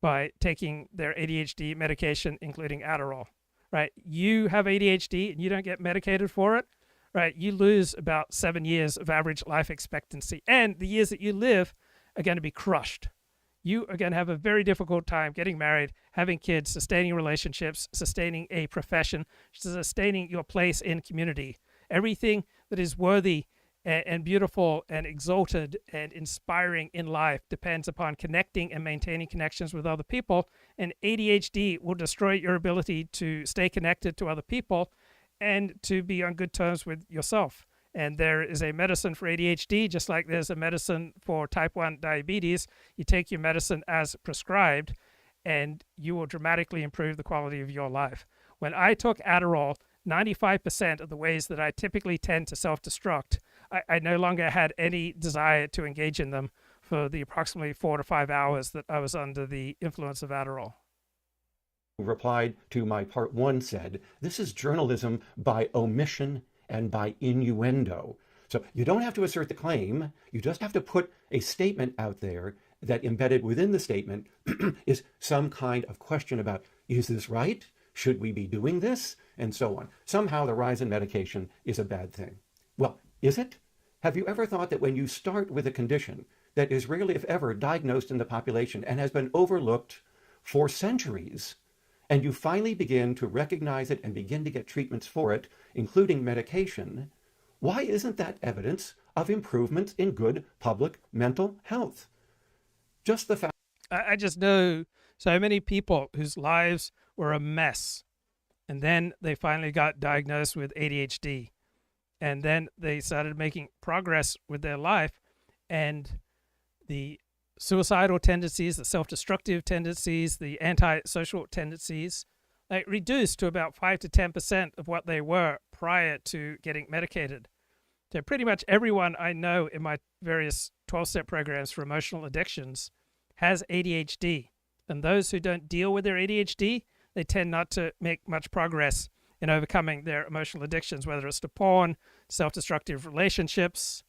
by taking their ADHD medication, including Adderall. Right? You have ADHD and you don't get medicated for it, right? You lose about 7 years of average life expectancy, and the years that you live are going to be crushed. You are going to have a very difficult time getting married, having kids, sustaining relationships, sustaining a profession, sustaining your place in community. Everything that is worthy and beautiful and exalted and inspiring in life depends upon connecting and maintaining connections with other people. And ADHD will destroy your ability to stay connected to other people and to be on good terms with yourself. And there is a medicine for ADHD, just like there's a medicine for type 1 diabetes. You take your medicine as prescribed, and you will dramatically improve the quality of your life. When I took Adderall, 95% of the ways that I typically tend to self-destruct, I no longer had any desire to engage in them for the approximately 4 to 5 hours that I was under the influence of Adderall. Replied to my part one said, this is journalism by omission and by innuendo. So you don't have to assert the claim, you just have to put a statement out there that embedded within the statement is some kind of question about, is this right? Should we be doing this? And so on. Somehow the rise in medication is a bad thing. Well, is it? Have you ever thought that when you start with a condition that is rarely, if ever, diagnosed in the population and has been overlooked for centuries, and you finally begin to recognize it and begin to get treatments for it, including medication, why isn't that evidence of improvements in good public mental health? Just the fact. I just know so many people whose lives were a mess, and then they finally got diagnosed with ADHD, and then they started making progress with their life, and the suicidal tendencies, the self-destructive tendencies, the antisocial tendencies, like reduced to about 5 to 10% of what they were prior to getting medicated. So pretty much everyone I know in my various 12-step programs for emotional addictions has ADHD. And those who don't deal with their ADHD, they tend not to make much progress in overcoming their emotional addictions, whether it's to porn, self-destructive relationships,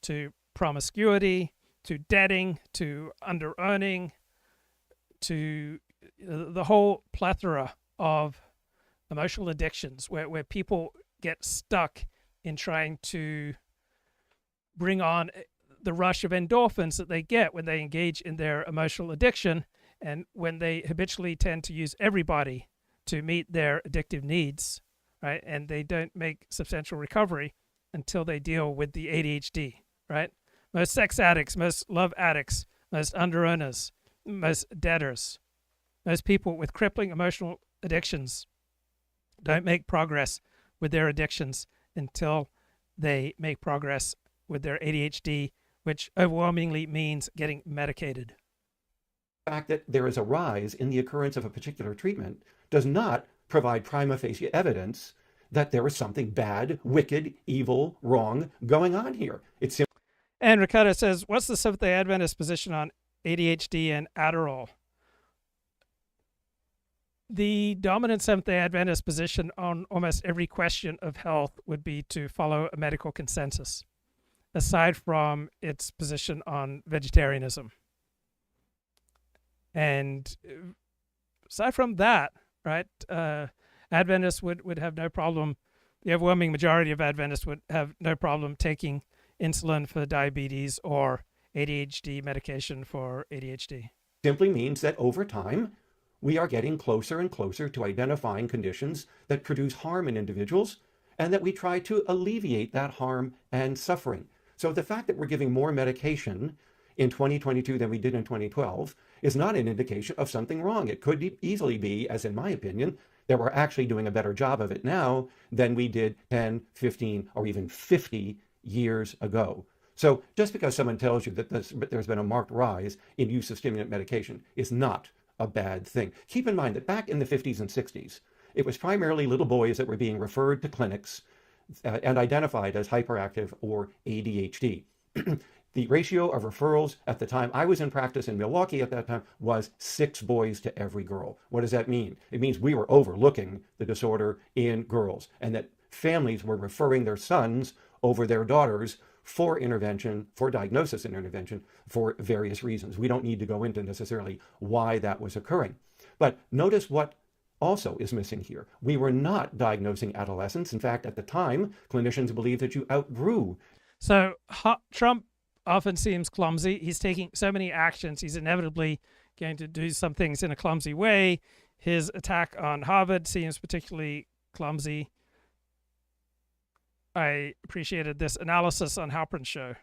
to promiscuity, to debting, to under-earning, to the whole plethora of emotional addictions where people get stuck in trying to bring on the rush of endorphins that they get when they engage in their emotional addiction, and when they habitually tend to use everybody to meet their addictive needs, right? And they don't make substantial recovery until they deal with the ADHD, right? Most sex addicts, most love addicts, most under-earners, most debtors, most people with crippling emotional addictions don't make progress with their addictions until they make progress with their ADHD, which overwhelmingly means getting medicated. The fact that there is a rise in the occurrence of a particular treatment does not provide prima facie evidence that there is something bad, wicked, evil, wrong going on here. It's simply. And Ricardo says, what's the Seventh-day Adventist position on ADHD and Adderall? The dominant Seventh-day Adventist position on almost every question of health would be to follow a medical consensus, aside from its position on vegetarianism. And aside from that, right, Adventists would have no problem, the overwhelming majority of Adventists would have no problem taking insulin for diabetes or ADHD medication for ADHD. Simply means that over time, we are getting closer and closer to identifying conditions that produce harm in individuals, and that we try to alleviate that harm and suffering. So the fact that we're giving more medication in 2022 than we did in 2012 is not an indication of something wrong. It could easily be, as in my opinion, that we're actually doing a better job of it now than we did 10, 15, or even 50 years ago. So just because someone tells you that there's been a marked rise in use of stimulant medication is not a bad thing. Keep in mind that back in the 50s and 60s, it was primarily little boys that were being referred to clinics and identified as hyperactive or ADHD. The ratio of referrals at the time I was in practice in Milwaukee at that time was 6 boys to every girl. What does that mean? It means we were overlooking the disorder in girls, and that families were referring their sons over their daughters for intervention, for diagnosis and intervention, for various reasons. We don't need to go into necessarily why that was occurring. But notice what also is missing here. We were not diagnosing adolescents. In fact, at the time, clinicians believed that you outgrew. So Trump often seems clumsy. He's taking so many actions. He's inevitably going to do some things in a clumsy way. His attack on Harvard seems particularly clumsy. I appreciated this analysis on Halperin's show.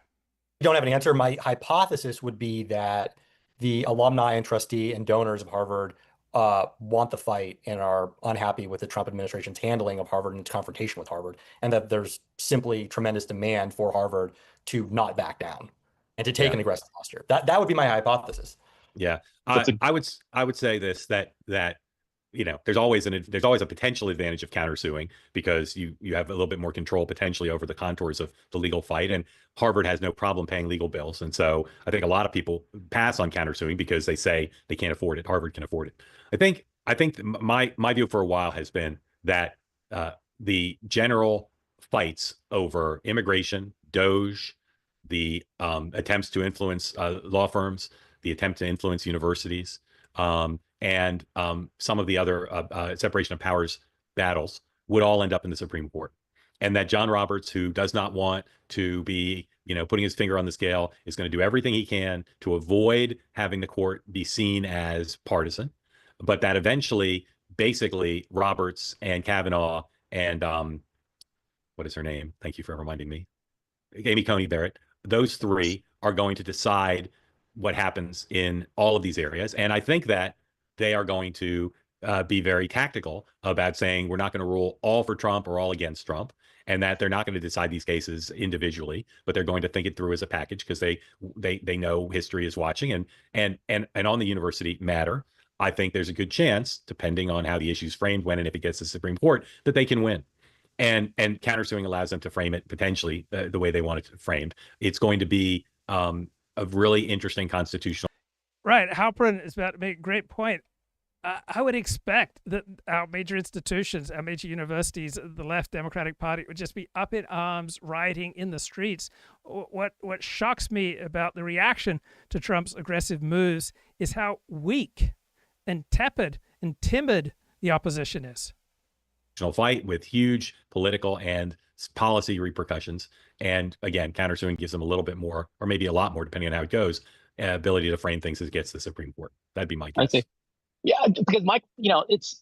I don't have an answer. My hypothesis would be that the alumni and trustee and donors of Harvard want the fight and are unhappy with the Trump administration's handling of Harvard and its confrontation with Harvard, and that there's simply tremendous demand for Harvard to not back down and to take an aggressive posture. That would be my hypothesis. Yeah, I would say this, that there's always a potential advantage of countersuing because you have a little bit more control potentially over the contours of the legal fight. And Harvard has no problem paying legal bills. And so I think a lot of people pass on countersuing because they say they can't afford it. Harvard can afford it. I think my view for a while has been that the general fights over immigration, DOGE, the attempts to influence law firms, the attempt to influence universities, and some of the other separation of powers battles would all end up in the Supreme Court. And that John Roberts, who does not want to be, putting his finger on the scale, is going to do everything he can to avoid having the court be seen as partisan, but that eventually, basically, Roberts and Kavanaugh and what is her name? Thank you for reminding me. Amy Coney Barrett. Those three are going to decide what happens in all of these areas. And I think that they are going to be very tactical about saying we're not going to rule all for Trump or all against Trump, and that they're not going to decide these cases individually, but they're going to think it through as a package because they know history is watching. And on the university matter, I think there's a good chance, depending on how the issue's framed when and if it gets to the Supreme Court, that they can win. And countersuing allows them to frame it potentially the way they want it framed. It's going to be a really interesting constitutional. Right. Halperin is about to make a great point. I would expect that our major institutions, our major universities, the left Democratic Party would just be up in arms, rioting in the streets. What shocks me about the reaction to Trump's aggressive moves is how weak and tepid and timid the opposition is. Fight with huge political and policy repercussions. And again, countersuing gives them a little bit more, or maybe a lot more, depending on how it goes, ability to frame things as it gets to the Supreme Court. That'd be my guess. I see. Yeah, because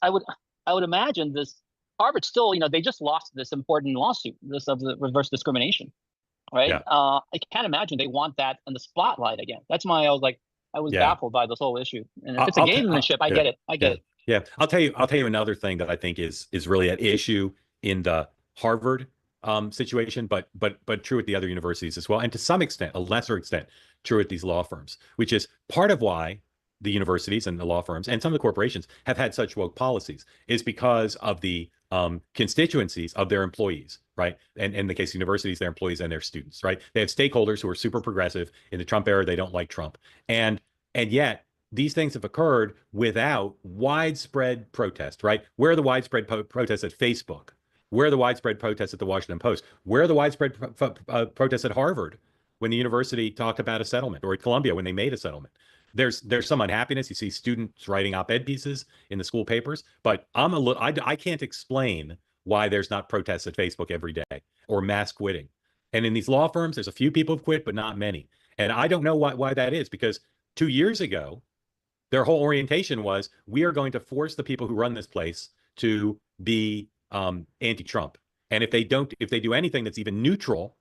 I would imagine this Harvard still, they just lost this important lawsuit, this of the reverse discrimination, right? Yeah. I can't imagine they want that in the spotlight again. That's why I was baffled by this whole issue. And if it's a gamesmanship, I get it. I get it. Yeah, I'll tell you another thing that I think is really at issue in the Harvard situation, but true at the other universities as well, and to some extent, a lesser extent, true at these law firms, which is part of why the universities and the law firms and some of the corporations have had such woke policies is because of the constituencies of their employees, right? And in the case of universities, their employees and their students, right? They have stakeholders who are super progressive. In the Trump era, they don't like Trump. And yet these things have occurred without widespread protest, right? Where are the widespread protests at Facebook? Where are the widespread protests at the Washington Post? Where are the widespread protests at Harvard when the university talked about a settlement, or at Columbia when they made a settlement? There's some unhappiness. You see students writing op-ed pieces in the school papers, but I can't explain why there's not protests at Facebook every day or mass quitting. And in these law firms, there's a few people who've quit, but not many. And I don't know why that is, because 2 years ago, their whole orientation was, we are going to force the people who run this place to be anti-Trump. And if they do anything that's even neutral,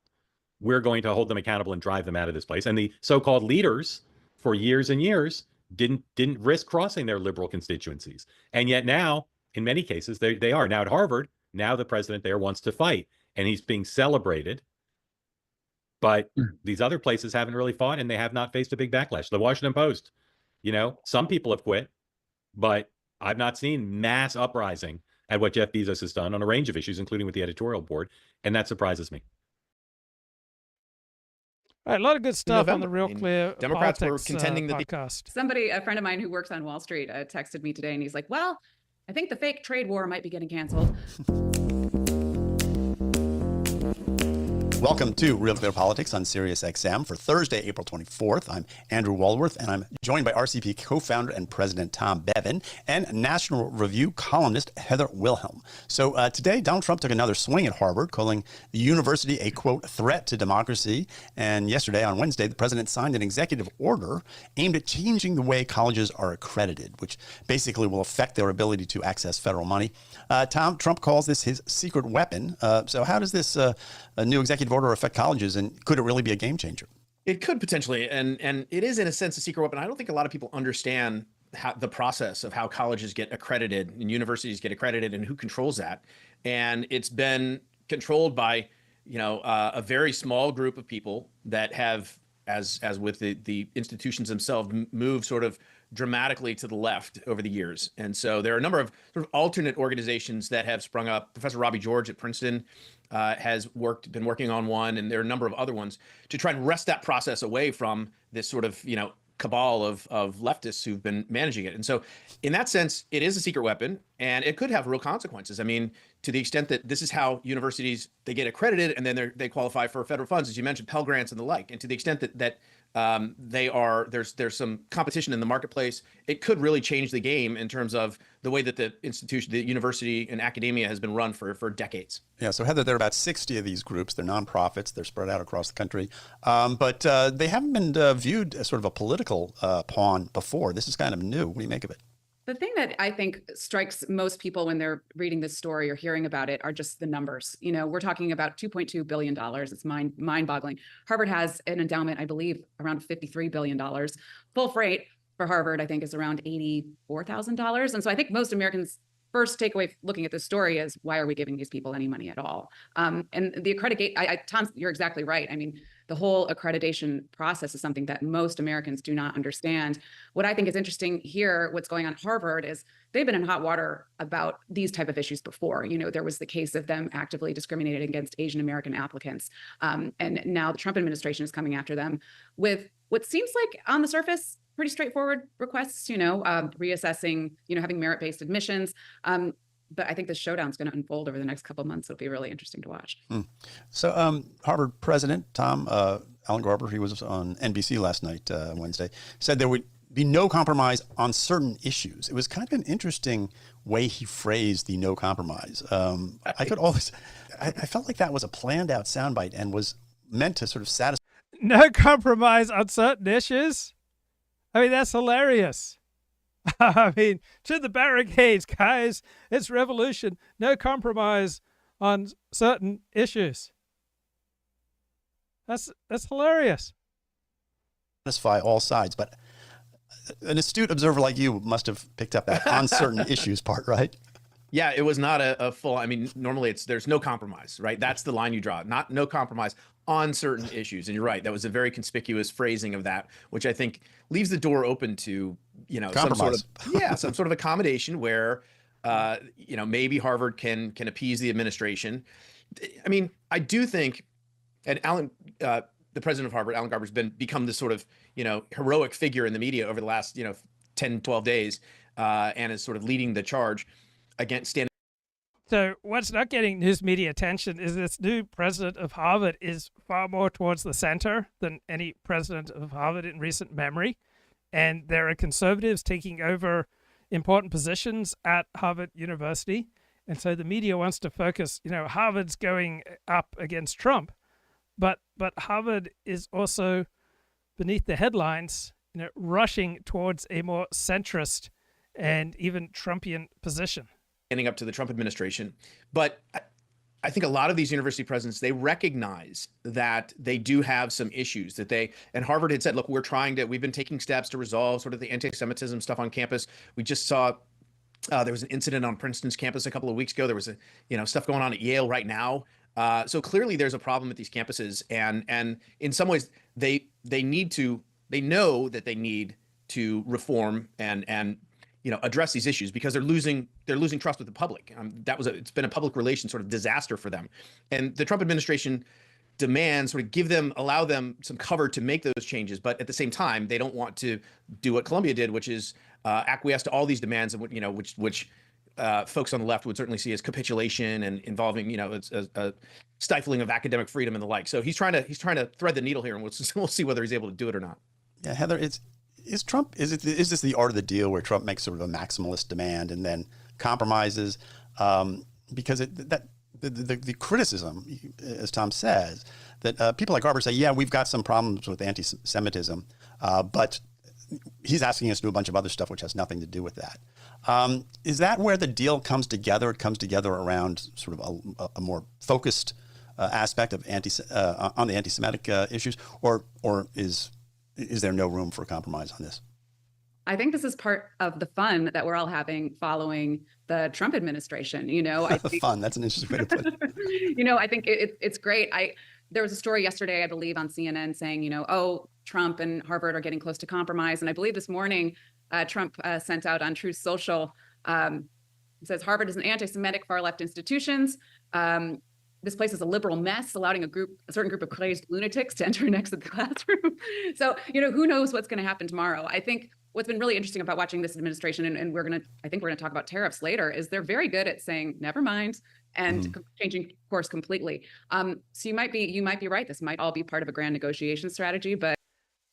we're going to hold them accountable and drive them out of this place. And the so-called leaders for years and years didn't risk crossing their liberal constituencies. And yet now, in many cases, they are. Now at Harvard, now the president there wants to fight, and he's being celebrated. But these other places haven't really fought, and they have not faced a big backlash. The Washington Post, some people have quit, but I've not seen mass uprising at what Jeff Bezos has done on a range of issues, including with the editorial board, and that surprises me. All right, a lot of good stuff on the Real Clear Democrats Politics, were contending that podcast. A friend of mine who works on Wall Street, texted me today, and he's like, well, I think the fake trade war might be getting canceled. Welcome to Real Clear Politics on Sirius XM for Thursday, April 24th. I'm Andrew Walworth, and I'm joined by RCP co-founder and president Tom Bevan and National Review columnist Heather Wilhelm. So today, Donald Trump took another swing at Harvard, calling the university a, quote, threat to democracy. And yesterday, on Wednesday, the president signed an executive order aimed at changing the way colleges are accredited, which basically will affect their ability to access federal money. Tom, Trump calls this his secret weapon. So how does this new executive order affect colleges, and could it really be a game changer? It could potentially, and it is in a sense a secret weapon. I don't think a lot of people understand the process of how colleges get accredited and universities get accredited and who controls that. And it's been controlled by, a very small group of people that have, as with the institutions themselves, moved sort of dramatically to the left over the years. And so there are a number of sort of alternate organizations that have sprung up. Professor Robbie George at Princeton has been working on one, and there are a number of other ones to try and wrest that process away from this sort of, cabal of leftists who've been managing it. And so in that sense, it is a secret weapon, and it could have real consequences. I mean, to the extent that this is how universities, they get accredited and then they qualify for federal funds, as you mentioned, Pell Grants and the like. And to the extent that there's some competition in the marketplace, it could really change the game in terms of the way that the university and academia has been run for decades. Yeah, so Heather, there are about 60 of these groups. They're nonprofits. They're spread out across the country. But they haven't been viewed as sort of a political pawn before. This is kind of new. What do you make of it? The thing that I think strikes most people when they're reading this story or hearing about it are just the numbers. We're talking about $2.2 billion. It's mind-boggling. Harvard has an endowment, I believe, around $53 billion. Full freight for Harvard, I think, is around $84,000. And so I think most Americans' first takeaway looking at this story is, why are we giving these people any money at all? And the Tom, you're exactly right. I mean, the whole accreditation process is something that most Americans do not understand. What I think is interesting here, what's going on at Harvard, is they've been in hot water about these type of issues before. There was the case of them actively discriminating against Asian American applicants. And now the Trump administration is coming after them with what seems like, on the surface, pretty straightforward requests, reassessing, having merit-based admissions. But I think the showdown is going to unfold over the next couple of months. It'll be really interesting to watch. So Harvard President Tom Alan Garber, he was on NBC last night, Wednesday, said there would be no compromise on certain issues. It was kind of an interesting way he phrased the no compromise. I felt like that was a planned out soundbite and was meant to sort of satisfy. No compromise on certain issues? I mean, that's hilarious. I mean, to the barricades, guys. It's revolution. No compromise on certain issues. That's hilarious. Satisfy all sides, but an astute observer like you must have picked up that on certain issues part, right? Yeah, it was not a full, I mean, normally there's no compromise, right? That's the line you draw, no compromise on certain issues. And you're right, that was a very conspicuous phrasing of that, which I think leaves the door open to, some sort of accommodation where, maybe Harvard can appease the administration. I mean, I do think, and the president of Harvard, Alan Garber's become this sort of, heroic figure in the media over the last, 10, 12 days, and is sort of leading the charge against standing. So what's not getting news media attention is this new president of Harvard is far more towards the center than any president of Harvard in recent memory. And there are conservatives taking over important positions at Harvard University. And so the media wants to focus, Harvard's going up against Trump, but Harvard is also beneath the headlines, rushing towards a more centrist and even Trumpian position. Standing up to the Trump administration. But I think a lot of these university presidents, they recognize that they do have some issues and Harvard had said, look, we've been taking steps to resolve sort of the anti-Semitism stuff on campus. We just saw there was an incident on Princeton's campus a couple of weeks ago. There was stuff going on at Yale right now. So clearly there's a problem at these campuses. And in some ways they know that they need to reform and address these issues because they're losing trust with the public. It's been a public relations sort of disaster for them. And the Trump administration demands sort of allow them some cover to make those changes. But at the same time, they don't want to do what Columbia did, which is acquiesce to all these demands, and which folks on the left would certainly see as capitulation and involving, a stifling of academic freedom and the like. So he's trying to thread the needle here, and we'll see whether he's able to do it or not. Yeah, Heather, is this the art of the deal where Trump makes sort of a maximalist demand and then compromises? Because the criticism, as Tom says, that people like Garber say, yeah, we've got some problems with anti-Semitism, but he's asking us to do a bunch of other stuff which has nothing to do with that. Is that where the deal comes together? It comes together around sort of a more focused aspect of on the anti-Semitic issues, or is there no room for compromise on this? I think this is part of the fun that we're all having following the Trump administration. I think, fun. That's an interesting way to put it. I think it's great. There was a story yesterday, I believe, on CNN saying, Trump and Harvard are getting close to compromise. And I believe this morning, Trump sent out on Truth Social. It says Harvard is an anti-Semitic far-left institutions. This place is a liberal mess, allowing a certain group of crazed lunatics to enter next to the classroom. So, who knows what's going to happen tomorrow? I think what's been really interesting about watching this administration, and I think we're going to talk about tariffs later, is they're very good at saying, never mind, and changing course completely. So you might be right. This might all be part of a grand negotiation strategy, but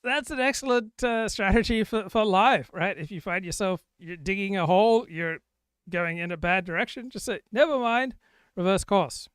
that's an excellent strategy for life, right? If you find yourself, you're digging a hole, you're going in a bad direction, just say, never mind, reverse course.